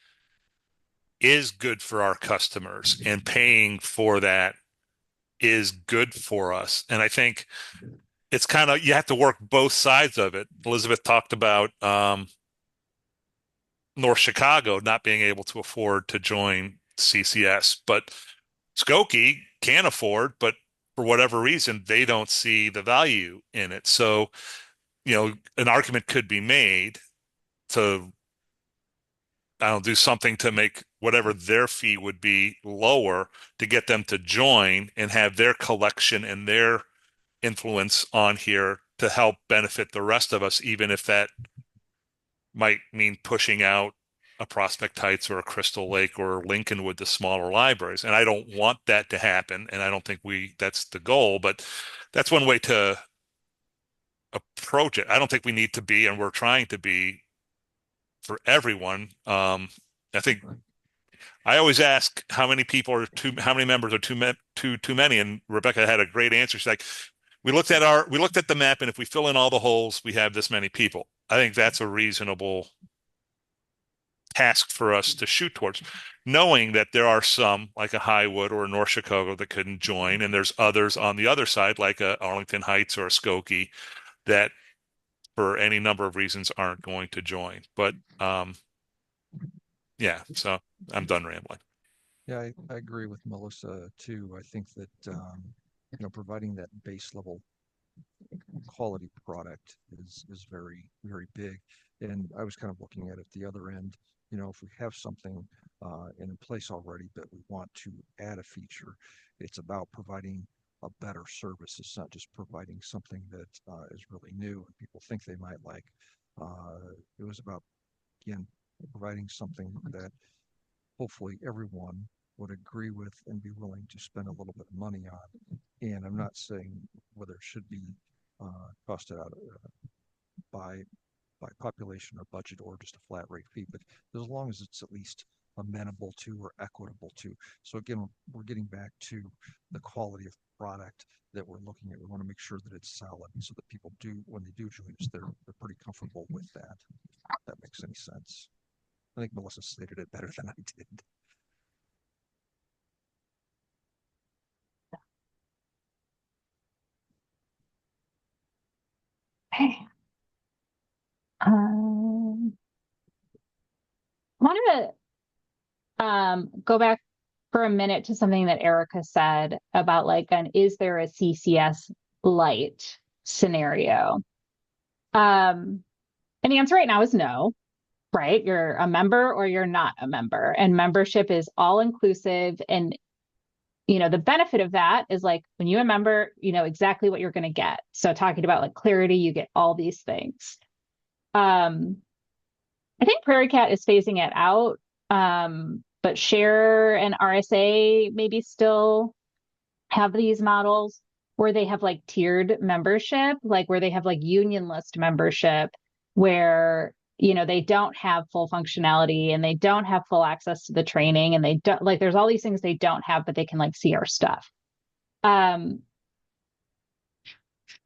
Speaker 8: is good for our customers, and paying for that is good for us. And I think it's kind of, you have to work both sides of it. Elizabeth talked about North Chicago not being able to afford to join CCS, but Skokie can afford, but for whatever reason, they don't see the value in it. So, you know, an argument could be made to, I don't know, do something to make whatever their fee would be lower to get them to join and have their collection and their influence on here to help benefit the rest of us, even if that might mean pushing out a Prospect Heights or a Crystal Lake or Lincolnwood, the smaller libraries. And I don't want that to happen. And I don't think that's the goal, but that's one way to approach it. I don't think we need to be, and we're trying to be for everyone. I think I always ask how many people are how many members are too many, and Rebecca had a great answer. She's like, we looked at the map, and if we fill in all the holes, we have this many people. I think that's a reasonable task for us to shoot towards, knowing that there are some like a Highwood or a North Chicago that couldn't join, and there's others on the other side like a Arlington Heights or a Skokie that for any number of reasons aren't going to join. But yeah, so I'm done rambling.
Speaker 3: Yeah, I agree with Melissa too. I think that providing that base level quality product is very, very big. And I was kind of looking at it the other end. If we have something in place already, but we want to add a feature, it's about providing a better service. It's not just providing something that is really new and people think they might like. It was about, again, providing something that hopefully everyone would agree with and be willing to spend a little bit of money on. And I'm not saying whether it should be costed out by population or budget or just a flat rate fee, but as long as it's at least amenable to or equitable to. So again, we're getting back to the quality of product that we're looking at. We want to make sure that it's solid so that people do, when they do join us, they're pretty comfortable with that. If that makes any sense. I think Melissa stated it better than I did.
Speaker 4: Okay. I wanted to go back for a minute to something that Erica said about is there a CCS light scenario? And the answer right now is no, right? You're a member or you're not a member, and membership is all inclusive. And the benefit of that is when you're a member, you know exactly what you're going to get. So talking about clarity, you get all these things. I think Prairie Cat is phasing it out, but Share and RSA maybe still have these models where they have tiered membership, where they have union list membership, where they don't have full functionality and they don't have full access to the training, and they don't there's all these things they don't have, but they can see our stuff. I'm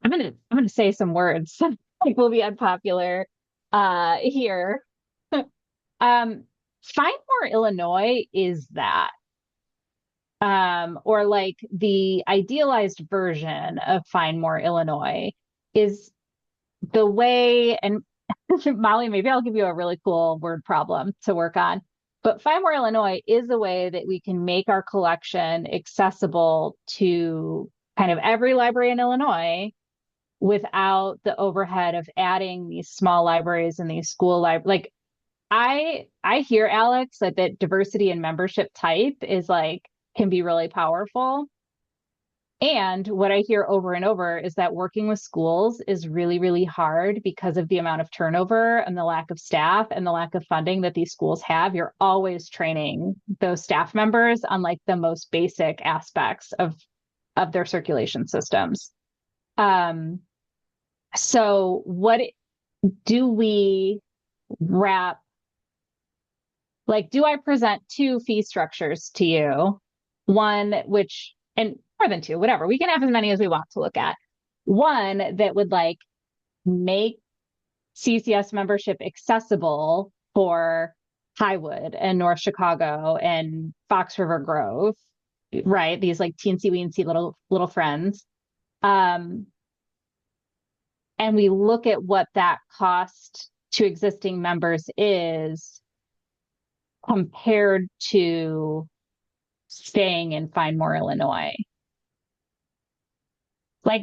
Speaker 4: gonna say some words will be unpopular here. Find More Illinois is that. Or the idealized version of Find More Illinois is the way, and Molly, maybe I'll give you a really cool word problem to work on. But Find More Illinois is a way that we can make our collection accessible to kind of every library in Illinois without the overhead of adding these small libraries and these school libraries. I hear, Alex, that diversity in membership type is can be really powerful. And what I hear over and over is that working with schools is really, really hard because of the amount of turnover and the lack of staff and the lack of funding that these schools have. You're always training those staff members on the most basic aspects of their circulation systems. So what do we wrap? Do I present two fee structures to you? One which, and more than two, whatever, we can have as many as we want to look at. One that would make CCS membership accessible for Highwood and North Chicago and Fox River Grove, right? These teensy weensy little friends. And we look at what that cost to existing members is compared to staying in Find More Illinois.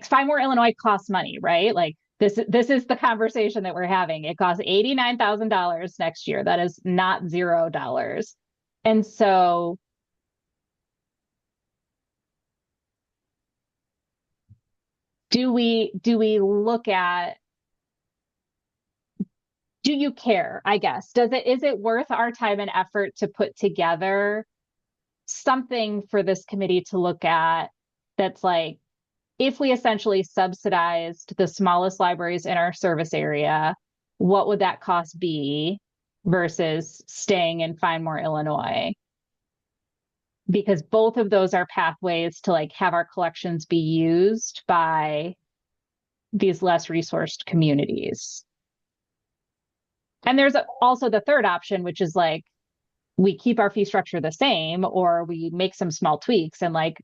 Speaker 4: Find More Illinois costs money, right? This is the conversation that we're having. It costs $89,000 next year. That is not $0. And so do we look at, do you care, I guess? Is it worth our time and effort to put together something for this committee to look at that's if we essentially subsidized the smallest libraries in our service area, what would that cost be versus staying in Findmore, Illinois? Because both of those are pathways to like have our collections be used by these less resourced communities. And there's also the third option, which is like we keep our fee structure the same, or we make some small tweaks and like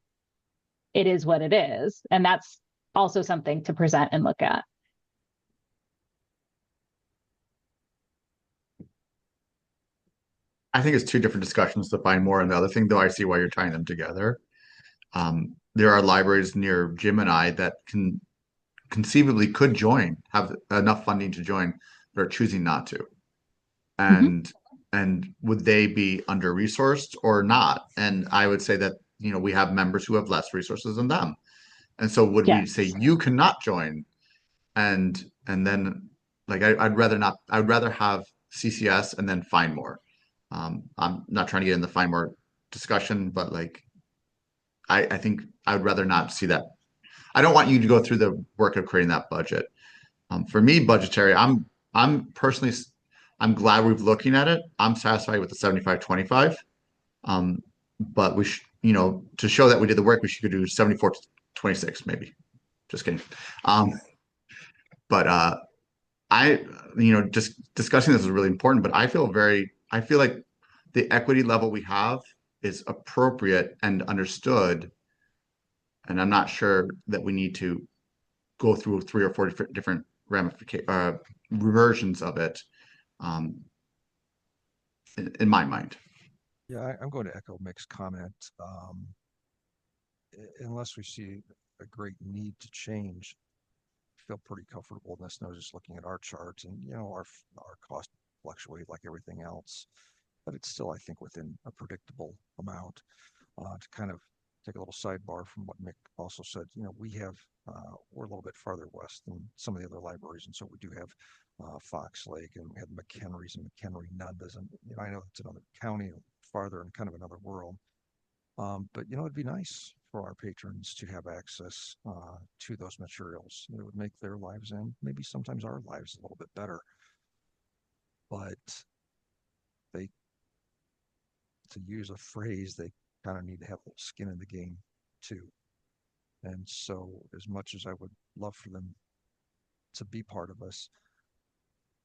Speaker 4: it is what it is. And that's also something to present and look at.
Speaker 5: I think it's two different discussions to find more. And the other thing, though, I see why you're tying them together. There are libraries near Jim and I that conceivably could join, have enough funding to join, but are choosing not to. And would they be under-resourced or not? And I would say that, you know, we have members who have less resources than them. And so would we say you cannot join? And then like I'd rather not, I would rather have CCS and then Findmore. I'm not trying to get in the Findmore discussion, but like I think I would rather not see that. I don't want you to go through the work of creating that budget. For me, budgetary, I'm personally, I'm glad we're looking at it. I'm satisfied with the 75-25. But we should, you know, to show that we did the work, we should do 74-26 maybe. Just kidding. But you know, just discussing this is really important, but I feel like the equity level we have is appropriate and understood. And I'm not sure that we need to go through 3 or 4 different reversions of it, in my mind.
Speaker 3: Yeah, I'm going to echo Mick's comment. Unless we see a great need to change, I feel pretty comfortable in this. Now, just looking at our charts, and you know, our costs fluctuate like everything else, but it's still, I think, within a predictable amount. To kind of take a little sidebar from what Mick also said, you know, we're a little bit farther west than some of the other libraries, and so we do have Fox Lake, and we have McHenry's, and McHenry Nunn doesn't, you know, I know it's another county farther and kind of another world. But you know, it'd be nice for our patrons to have access to those materials. It would make their lives and maybe sometimes our lives a little bit better. But to use a phrase, they kind of need to have a little skin in the game too. And so as much as I would love for them to be part of us,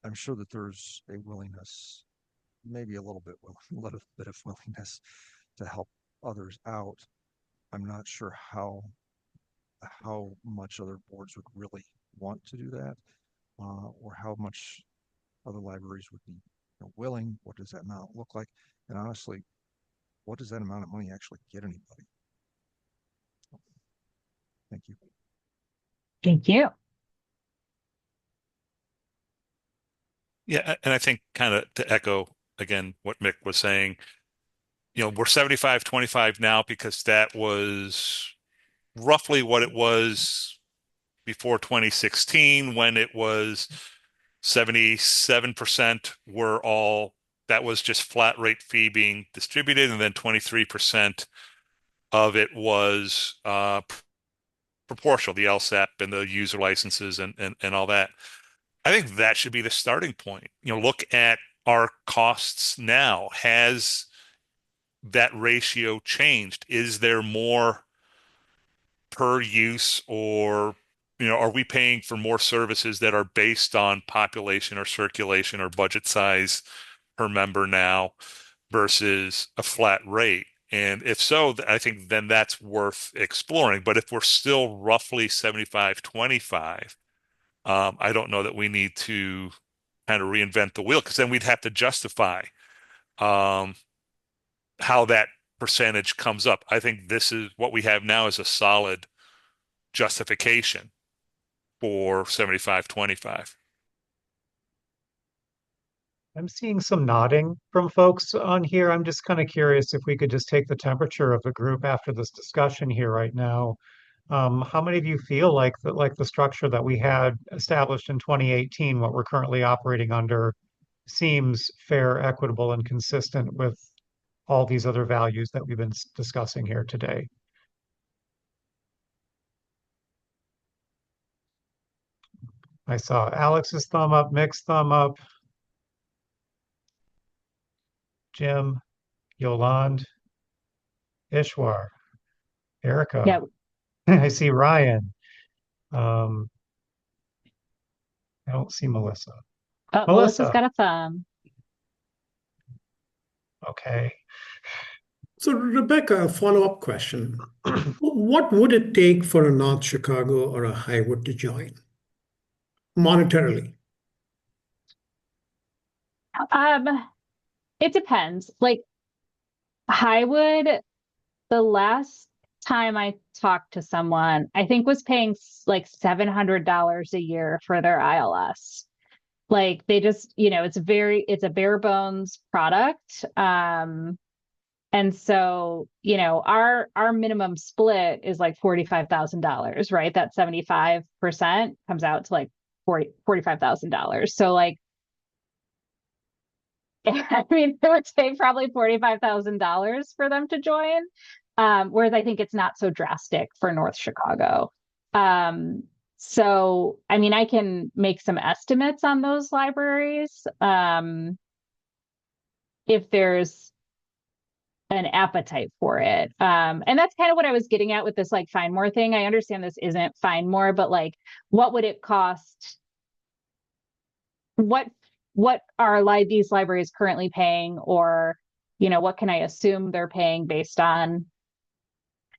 Speaker 3: I'm sure that there's a willingness, maybe a little bit of willingness to help others out. I'm not sure how much other boards would really want to do that, or how much other libraries would be, you know, willing. What does that amount look like? And honestly, what does that amount of money actually get anybody? Thank you.
Speaker 4: Thank you.
Speaker 8: Yeah, and I think kind of to echo again what Mick was saying, you know, we're 75-25 now because that was roughly what it was before 2016, when it was 77% were all, that was just flat rate fee being distributed, and then 23% of it was proportional, the LSAP and the user licenses and all that. I think that should be the starting point. You know, look at our costs now. Has that ratio changed? Is there more per use, or, you know, are we paying for more services that are based on population or circulation or budget size per member now versus a flat rate? And if so, I think then that's worth exploring. But if we're still roughly 75-25, I don't know that we need to kind of reinvent the wheel, because then we'd have to justify how that percentage comes up. I think this is what we have now is a solid justification for 75-25.
Speaker 1: I'm seeing some nodding from folks on here. I'm just kind of curious if we could just take the temperature of the group after this discussion here right now. How many of you feel like the structure that we had established in 2018, what we're currently operating under, seems fair, equitable, and consistent with all these other values that we've been discussing here today? I saw Alex's thumb up, Mick's thumb up, Jim, Yolande, Ishwar, Erica.
Speaker 4: Yeah.
Speaker 1: I see Ryan. Um, I don't see Melissa.
Speaker 4: Oh,
Speaker 1: Melissa.
Speaker 4: Melissa's got a thumb.
Speaker 1: Okay.
Speaker 6: So, Rebecca, a follow-up question. What would it take for a North Chicago or a Highwood to join monetarily?
Speaker 4: It depends. Like Highwood, the last time I talked to someone, I think was paying like $700 a year for their ILS. Like they just, it's a bare bones product. And so, our minimum split is like $45,000, right? That 75% comes out to like $45,000. So like, I mean, it would take probably $45,000 for them to join. Whereas I think it's not so drastic for North Chicago. So, I mean, I can make some estimates on those libraries. If there's an appetite for it. And that's kind of what I was getting at with this like Find More thing. I understand this isn't Find More, but like, what would it cost? What are these libraries currently paying, or what can I assume they're paying based on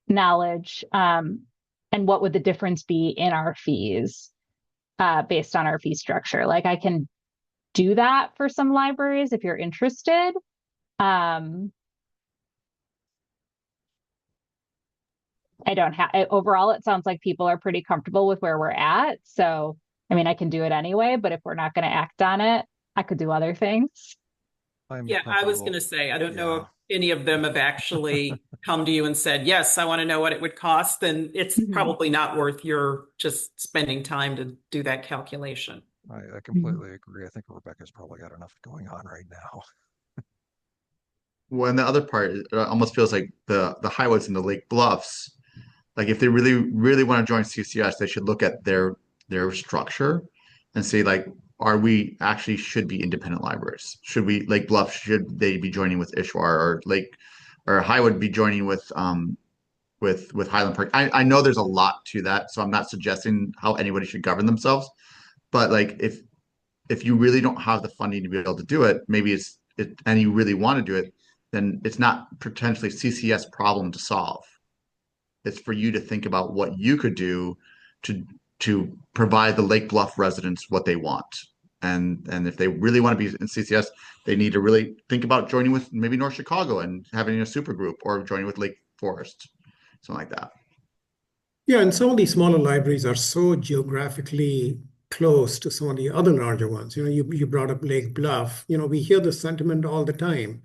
Speaker 4: knowledge, and what would the difference be in our fees based on our fee structure? Like I can do that for some libraries if you're interested. I don't have overall, it sounds like people are pretty comfortable with where we're at. So, I mean, I can do it anyway, but if we're not going to act on it, I could do other things.
Speaker 9: Yeah, I was going to say, I don't know if any of them have actually come to you and said, yes, I want to know what it would cost. Then it's probably not worth your just spending time to do that calculation.
Speaker 3: I completely agree. I think Rebecca's probably got enough going on right now.
Speaker 5: Well, and the other part, it almost feels like the Highwoods and the Lake Bluffs, like if they really, really want to join CCS, they should look at their structure and say like, are we actually should be independent libraries? Should we Lake Bluff, should they be joining with Ishwar, or Highwood be joining with Highland Park? I know there's a lot to that, so I'm not suggesting how anybody should govern themselves, but like if you really don't have the funding to be able to do it, maybe and you really want to do it, then it's not potentially CCS problem to solve. It's for you to think about what you could do to provide the Lake Bluff residents what they want. And if they really want to be in CCS, they need to really think about joining with maybe North Chicago and having a super group, or joining with Lake Forest, something like that.
Speaker 6: Yeah, and some of these smaller libraries are so geographically close to some of the other larger ones. You brought up Lake Bluff. We hear the sentiment all the time.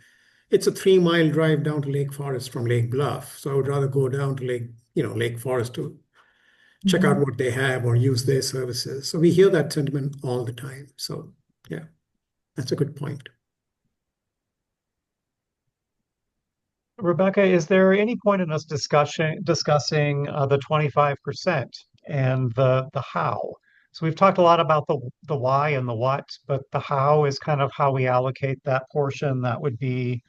Speaker 6: It's a 3-mile drive down to Lake Forest from Lake Bluff. So I would rather go down to Lake Forest to check out what they have or use their services. So we hear that sentiment all the time. So yeah, that's a good point.
Speaker 1: Rebecca, is there any point in us discussing the 25% and the how? So we've talked a lot about the why and the what, but the how is kind of how we allocate that portion. That would be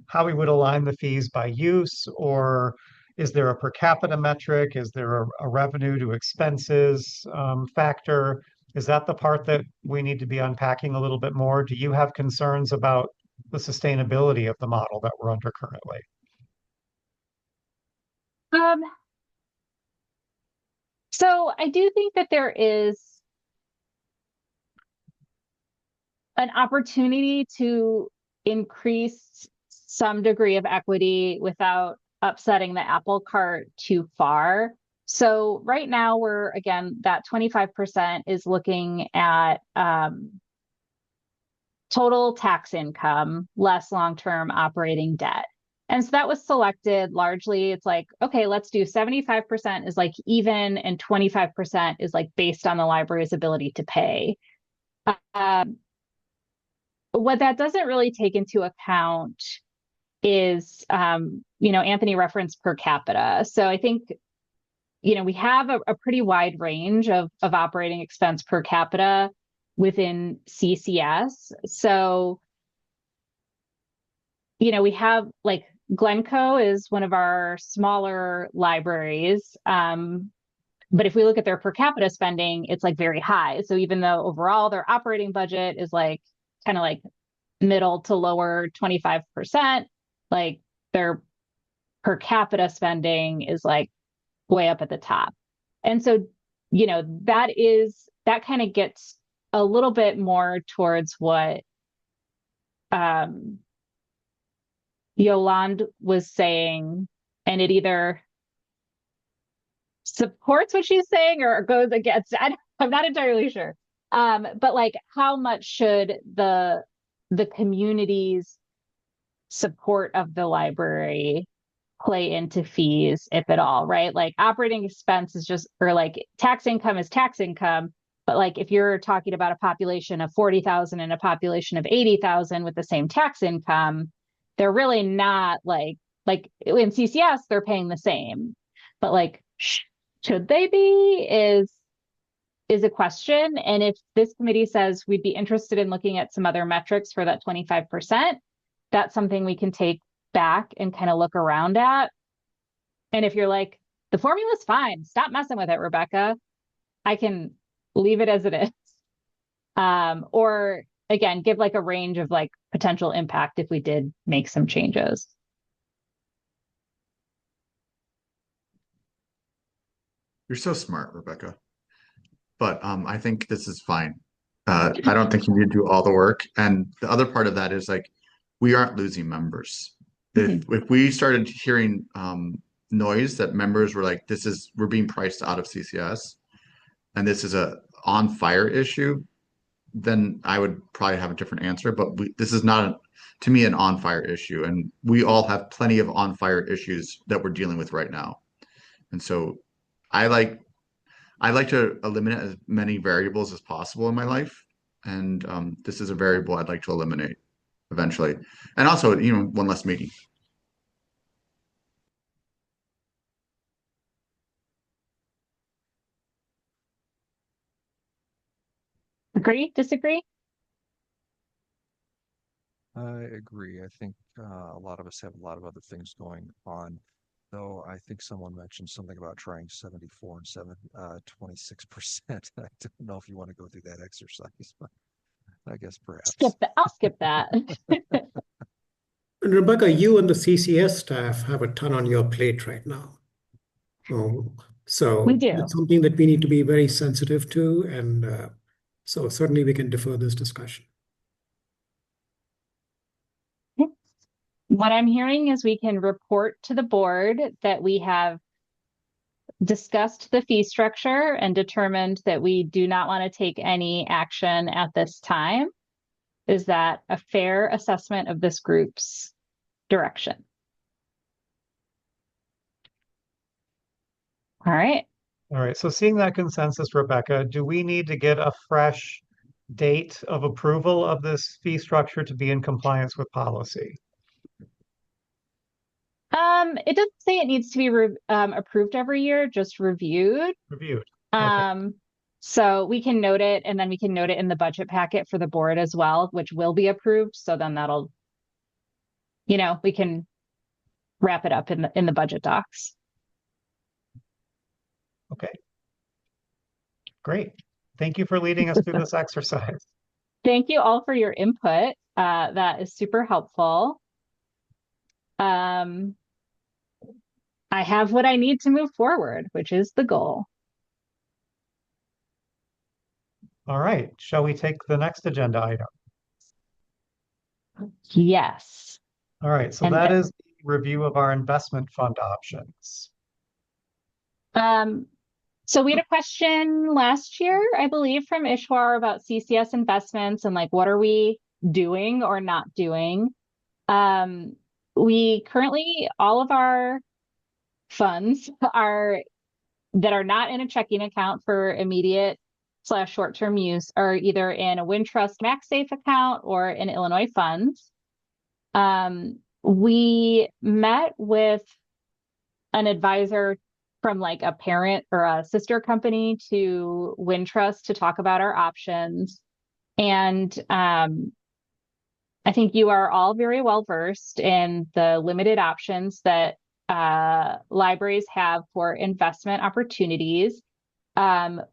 Speaker 1: how we would align the fees by use, or is there a per capita metric? Is there a revenue to expenses factor? Is that the part that we need to be unpacking a little bit more? Do you have concerns about the sustainability of the model that we're under currently?
Speaker 4: So I do think that there is an opportunity to increase some degree of equity without upsetting the apple cart too far. So right now that 25% is looking at total tax income less long-term operating debt. And so that was selected largely. It's like, okay, let's do 75% is like even, and 25% is like based on the library's ability to pay. What that doesn't really take into account is, Anthony referenced per capita. So I think we have a pretty wide range of operating expense per capita within CCS. So, we have like Glencoe is one of our smaller libraries. But if we look at their per capita spending, it's like very high. So even though overall their operating budget is like kind of like middle to lower 25%, like their per capita spending is like way up at the top. And so, that kind of gets a little bit more towards what Yolande was saying, and it either supports what she's saying or goes against. I'm not entirely sure. But like, how much should the community's support of the library play into fees, if at all, right? Like operating expense is just, or like tax income is tax income. But like if you're talking about a population of 40,000 and a population of 80,000 with the same tax income, they're really not like in CCS, they're paying the same. But like, should they be is a question. And if this committee says we'd be interested in looking at some other metrics for that 25%, that's something we can take back and kind of look around at. And if you're like, the formula's fine, stop messing with it, Rebecca, I can leave it as it is. Or again, give like a range of like potential impact if we did make some changes.
Speaker 5: You're so smart, Rebecca. But I think this is fine. I don't think you need to do all the work. And the other part of that is like, we aren't losing members. If we started hearing noise that members were like, we're being priced out of CCS, and this is a on fire issue, then I would probably have a different answer. But this is not, to me, an on fire issue. And we all have plenty of on fire issues that we're dealing with right now. And so I like to eliminate as many variables as possible in my life. And this is a variable I'd like to eliminate eventually. And also, one less meeting.
Speaker 4: Agree? Disagree?
Speaker 3: I agree. I think a lot of us have a lot of other things going on. Though I think someone mentioned something about trying 74 and 26%. I don't know if you want to go through that exercise, but I guess perhaps.
Speaker 4: I'll skip that.
Speaker 6: And Rebecca, you and the CCS staff have a ton on your plate right now. So
Speaker 4: We do.
Speaker 6: it's something that we need to be very sensitive to. And so certainly we can defer this discussion.
Speaker 4: What I'm hearing is we can report to the board that we have discussed the fee structure and determined that we do not want to take any action at this time. Is that a fair assessment of this group's direction? All right.
Speaker 1: All right. So seeing that consensus, Rebecca, do we need to get a fresh date of approval of this fee structure to be in compliance with policy?
Speaker 4: It doesn't say it needs to be approved every year, just reviewed.
Speaker 1: Reviewed.
Speaker 4: So we can note it, and then we can note it in the budget packet for the board as well, which will be approved. So then that'll, we can wrap it up in the budget docs.
Speaker 1: Okay. Great. Thank you for leading us through this exercise.
Speaker 4: Thank you all for your input. That is super helpful. I have what I need to move forward, which is the goal.
Speaker 1: All right. Shall we take the next agenda item?
Speaker 4: Yes.
Speaker 1: All right. So that is the review of our investment fund options.
Speaker 4: So we had a question last year, I believe, from Ishwar about CCS investments and like, what are we doing or not doing? We currently, all of our funds that are not in a checking account for immediate / short-term use are either in a Wintrust MaxSafe account or in Illinois funds. We met with an advisor from like a parent or a sister company to Wintrust to talk about our options. And I think you are all very well versed in the limited options that libraries have for investment opportunities. Our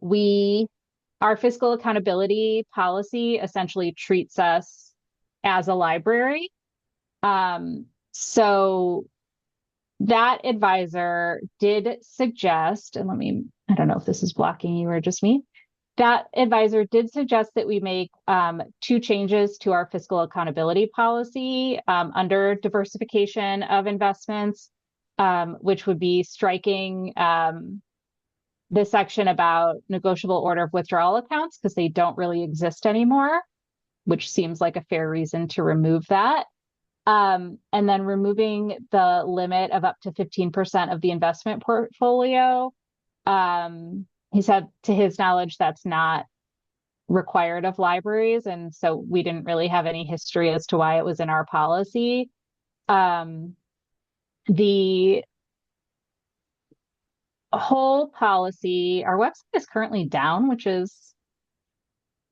Speaker 4: fiscal accountability policy essentially treats us as a library. So that advisor did suggest, and I don't know if this is blocking you or just me. That advisor did suggest that we make 2 changes to our fiscal accountability policy under diversification of investments, which would be striking the section about negotiable order of withdrawal accounts because they don't really exist anymore, which seems like a fair reason to remove that. And then removing the limit of up to 15% of the investment portfolio. He said to his knowledge, that's not required of libraries. And so we didn't really have any history as to why it was in our policy. The whole policy, our website is currently down, which is,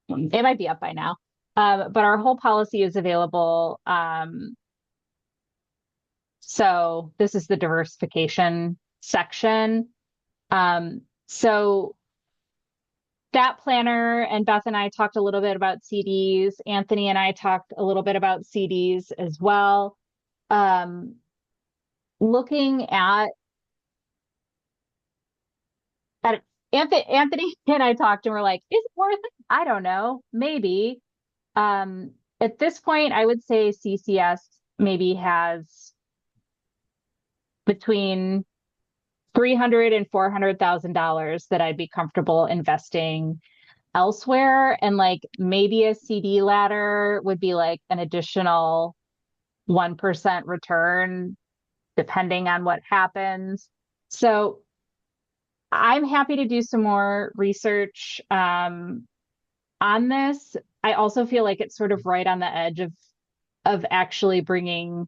Speaker 4: it might be up by now. But our whole policy is available. So this is the diversification section. So that planner and Beth and I talked a little bit about CDs. Anthony and I talked a little bit about CDs as well. Looking at Anthony and I talked and we're like, is it worth it? I don't know, maybe. At this point, I would say CCS maybe has between $300,000 and $400,000 that I'd be comfortable investing elsewhere. And like maybe a CD ladder would be like an additional 1% return, depending on what happens. So I'm happy to do some more research on this. I also feel like it's sort of right on the edge of actually bringing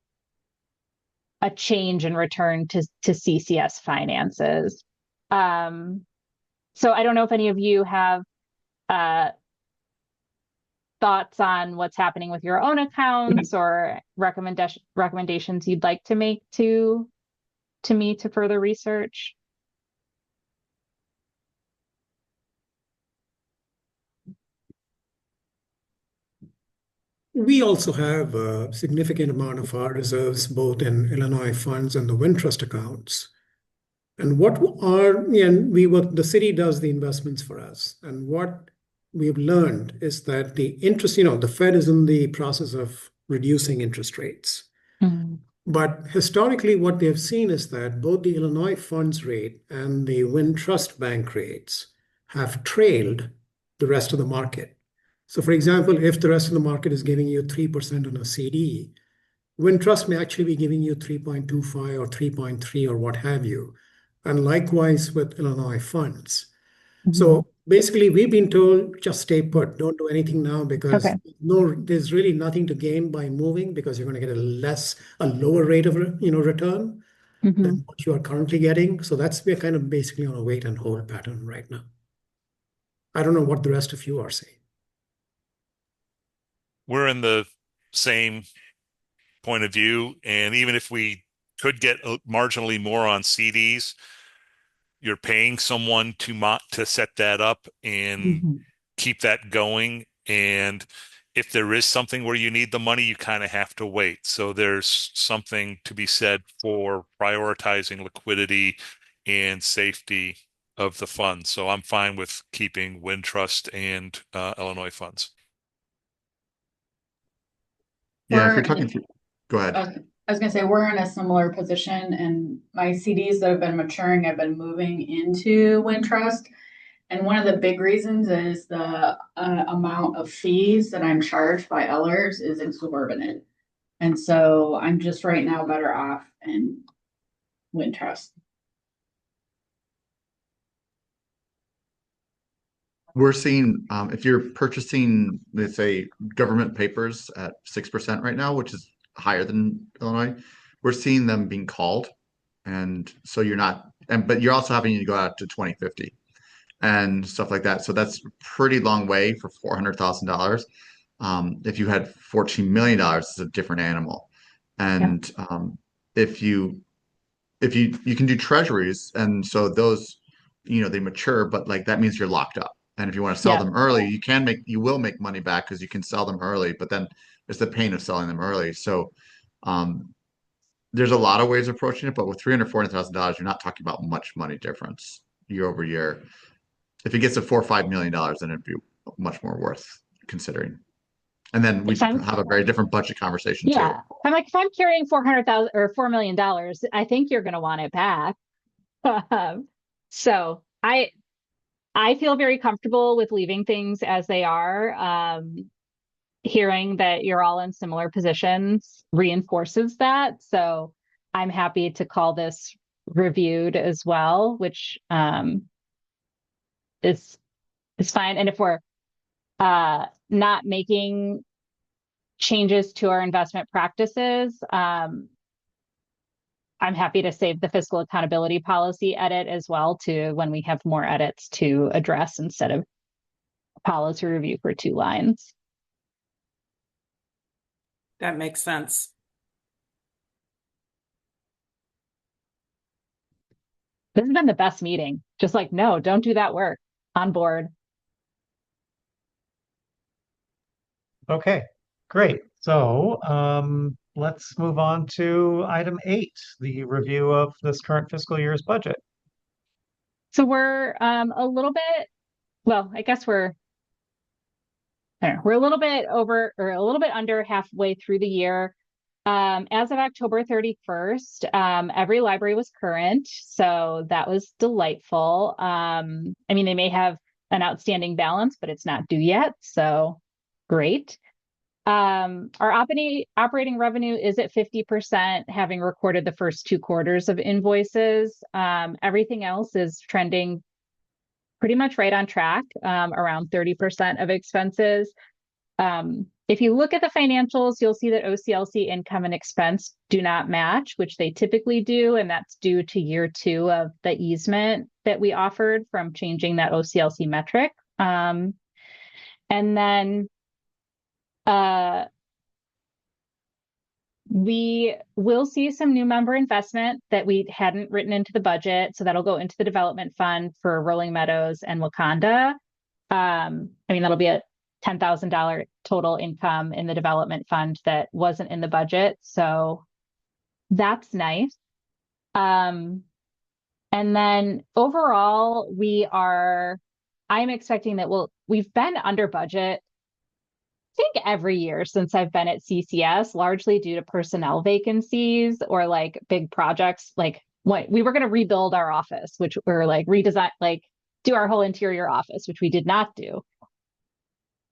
Speaker 4: a change in return to CCS finances. So I don't know if any of you have thoughts on what's happening with your own accounts or recommendations you'd like to make to me to further research.
Speaker 6: We also have a significant amount of our reserves, both in Illinois funds and the Wintrust accounts. And the city does the investments for us. And what we've learned is that the interest, the Fed is in the process of reducing interest rates.
Speaker 4: Mm-hmm.
Speaker 6: But historically, what they have seen is that both the Illinois funds rate and the Wintrust bank rates have trailed the rest of the market. So for example, if the rest of the market is giving you 3% on a CD, Wintrust may actually be giving you 3.25 or 3.3 or what have you. And likewise with Illinois funds. Mm-hmm. So basically we've been told just stay put, don't do anything now because there's really nothing to gain by moving because you're going to get a lower rate of return mm-hmm. than what you are currently getting. So we're kind of basically on a wait and hold pattern right now. I don't know what the rest of you are saying.
Speaker 8: We're in the same point of view. And even if we could get marginally more on CDs, you're paying someone to set that up and mm-hmm. keep that going. And if there is something where you need the money, you kind of have to wait. So there's something to be said for prioritizing liquidity and safety of the funds. So I'm fine with keeping Wintrust and Illinois funds.
Speaker 5: Yeah, if you're talking through, go ahead.
Speaker 7: I was going to say we're in a similar position, and my CDs that have been maturing, I've been moving into Wintrust. And one of the big reasons is the amount of fees that I'm charged by Ellers is exorbitant. And so I'm just right now better off in Wintrust.
Speaker 5: We're seeing if you're purchasing, let's say, government papers at 6% right now, which is higher than Illinois, we're seeing them being called And so you're not, but you're also having to go out to 2050 and stuff like that. So that's a pretty long way for $400,000. If you had $14 million, it's a different animal. And if you can do treasuries, and so those, they mature, but like that means you're locked up. And if you want to sell them early, you will make money back because you can sell them early, but then it's the pain of selling them early. So there's a lot of ways of approaching it, but with $340,000, you're not talking about much money difference year over year. If it gets to $4 or $5 million, then it'd be much more worth considering. And then we have a very different budget conversation too.
Speaker 4: I'm like, if I'm carrying 400,000 or $4 million, I think you're going to want it back. So I feel very comfortable with leaving things as they are. Hearing that you're all in similar positions reinforces that. So I'm happy to call this reviewed as well, which is fine. And if we're not making changes to our investment practices, I'm happy to save the fiscal accountability policy edit as well to when we have more edits to address instead of policy review for 2 lines.
Speaker 9: That makes sense.
Speaker 4: This has been the best meeting. Just like, no, don't do that work. On board.
Speaker 1: Okay, great. So let's move on to item 8, the review of this current fiscal year's budget.
Speaker 4: So we're a little bit, well, I guess we're a little bit over or a little bit under halfway through the year. As of October 31st, every library was current, so that was delightful. I mean, they may have an outstanding balance, but it's not due yet, so great. Our operating revenue is at 50%, having recorded the first 2 quarters of invoices. Everything else is trending pretty much right on track, around 30% of expenses. If you look at the financials, you'll see that OCLC income and expense do not match, which they typically do, and that's due to year 2 of the easement that we offered from changing that OCLC metric. And then we will see some new member investment that we hadn't written into the budget. So that'll go into the development fund for Rolling Meadows and Wakanda. I mean, that'll be a $10,000 total income in the development fund that wasn't in the budget. So that's nice. And then overall, I'm expecting that we've been under budget, I think every year since I've been at CCS, largely due to personnel vacancies or like big projects. Like we were going to rebuild our office, which we're like redesign, like do our whole interior office, which we did not do.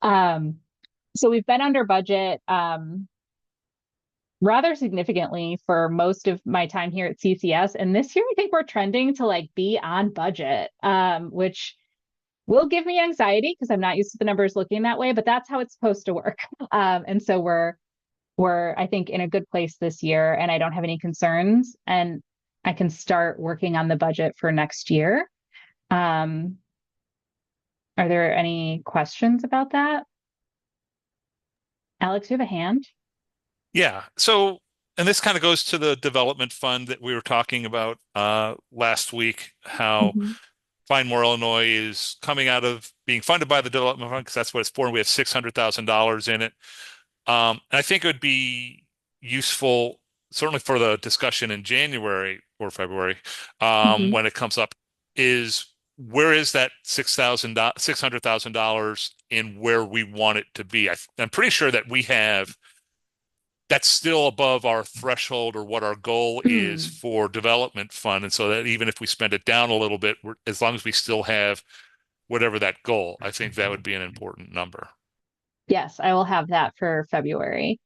Speaker 4: So we've been under budget rather significantly for most of my time here at CCS. And this year, I think we're trending to like be on budget, which will give me anxiety because I'm not used to the numbers looking that way, but that's how it's supposed to work. And so we're, I think, in a good place this year, and I don't have any concerns, and I can start working on the budget for next year. Are there any questions about that? Alex, you have a hand?
Speaker 8: Yeah. So, and this kind of goes to the development fund that we were talking about last week, how Find More Illinois is coming out of being funded by the development fund because that's what it's for. And we have $600,000 in it. And I think it would be useful, certainly for the discussion in January or February, when it comes up, is where is that $600,000 in where we want it to be? I'm pretty sure that that's still above our threshold or what our goal is for development fund. And so that even if we spend it down a little bit, as long as we still have whatever that goal, I think that would be an important number.
Speaker 4: Yes, I will have that for February.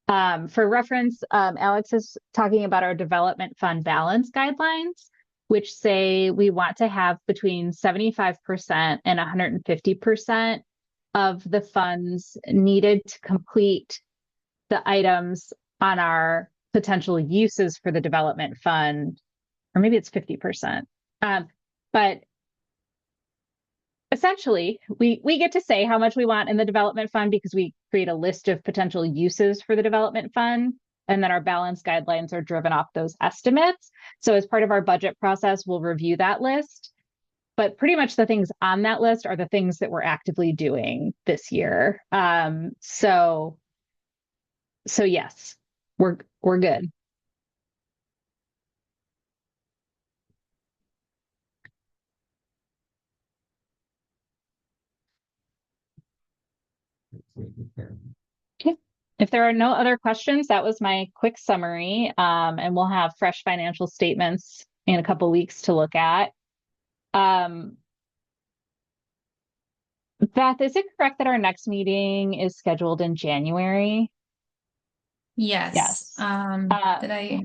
Speaker 4: For reference, Alex is talking about our development fund balance guidelines, which say we want to have between 75% and 150% of the funds needed to complete the items on our potential uses for the development fund or maybe it's 50%. But essentially, we get to say how much we want in the development fund because we create a list of potential uses for the development fund. And then our balance guidelines are driven off those estimates. So as part of our budget process, we'll review that list. But pretty much the things on that list are the things that we're actively doing this year. So yes, we're good. Okay. If there are no other questions, that was my quick summary. And we'll have fresh financial statements in a couple weeks to look at. Beth, is it correct that our next meeting is scheduled in January?
Speaker 2: Yes.
Speaker 4: Yes.
Speaker 2: Did I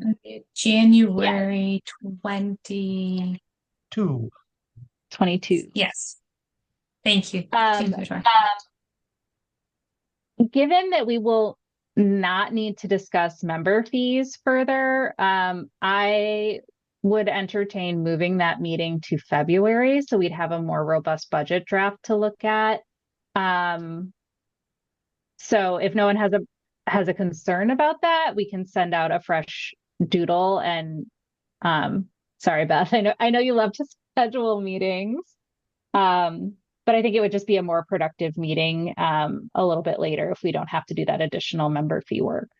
Speaker 2: January 22?
Speaker 4: 22.
Speaker 2: Yes. Thank you.
Speaker 4: Given that we will not need to discuss member fees further, I would entertain moving that meeting to February so we'd have a more robust budget draft to look at. So if no one has a concern about that, we can send out a fresh doodle. And sorry, Beth, I know you love to schedule meetings. But I think it would just be a more productive meeting a little bit later if we don't have to do that additional member fee work.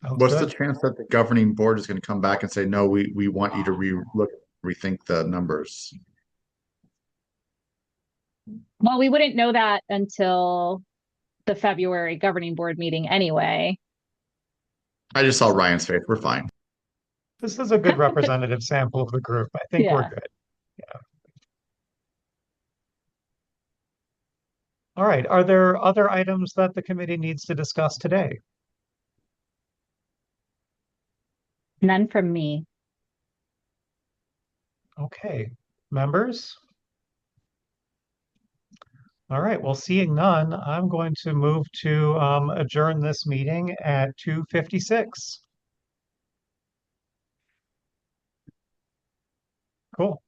Speaker 5: What's the chance that the governing board is going to come back and say, no, we want you to rethink the numbers?
Speaker 4: Well, we wouldn't know that until the February governing board meeting anyway.
Speaker 5: I just saw Ryan's face. We're fine.
Speaker 1: This is a good representative sample of the group. I think we're good. Yeah. All right. Are there other items that the committee needs to discuss today?
Speaker 4: None from me.
Speaker 1: Okay. Members? All right. Well, seeing none, I'm going to move to adjourn this meeting at 2:56. Cool.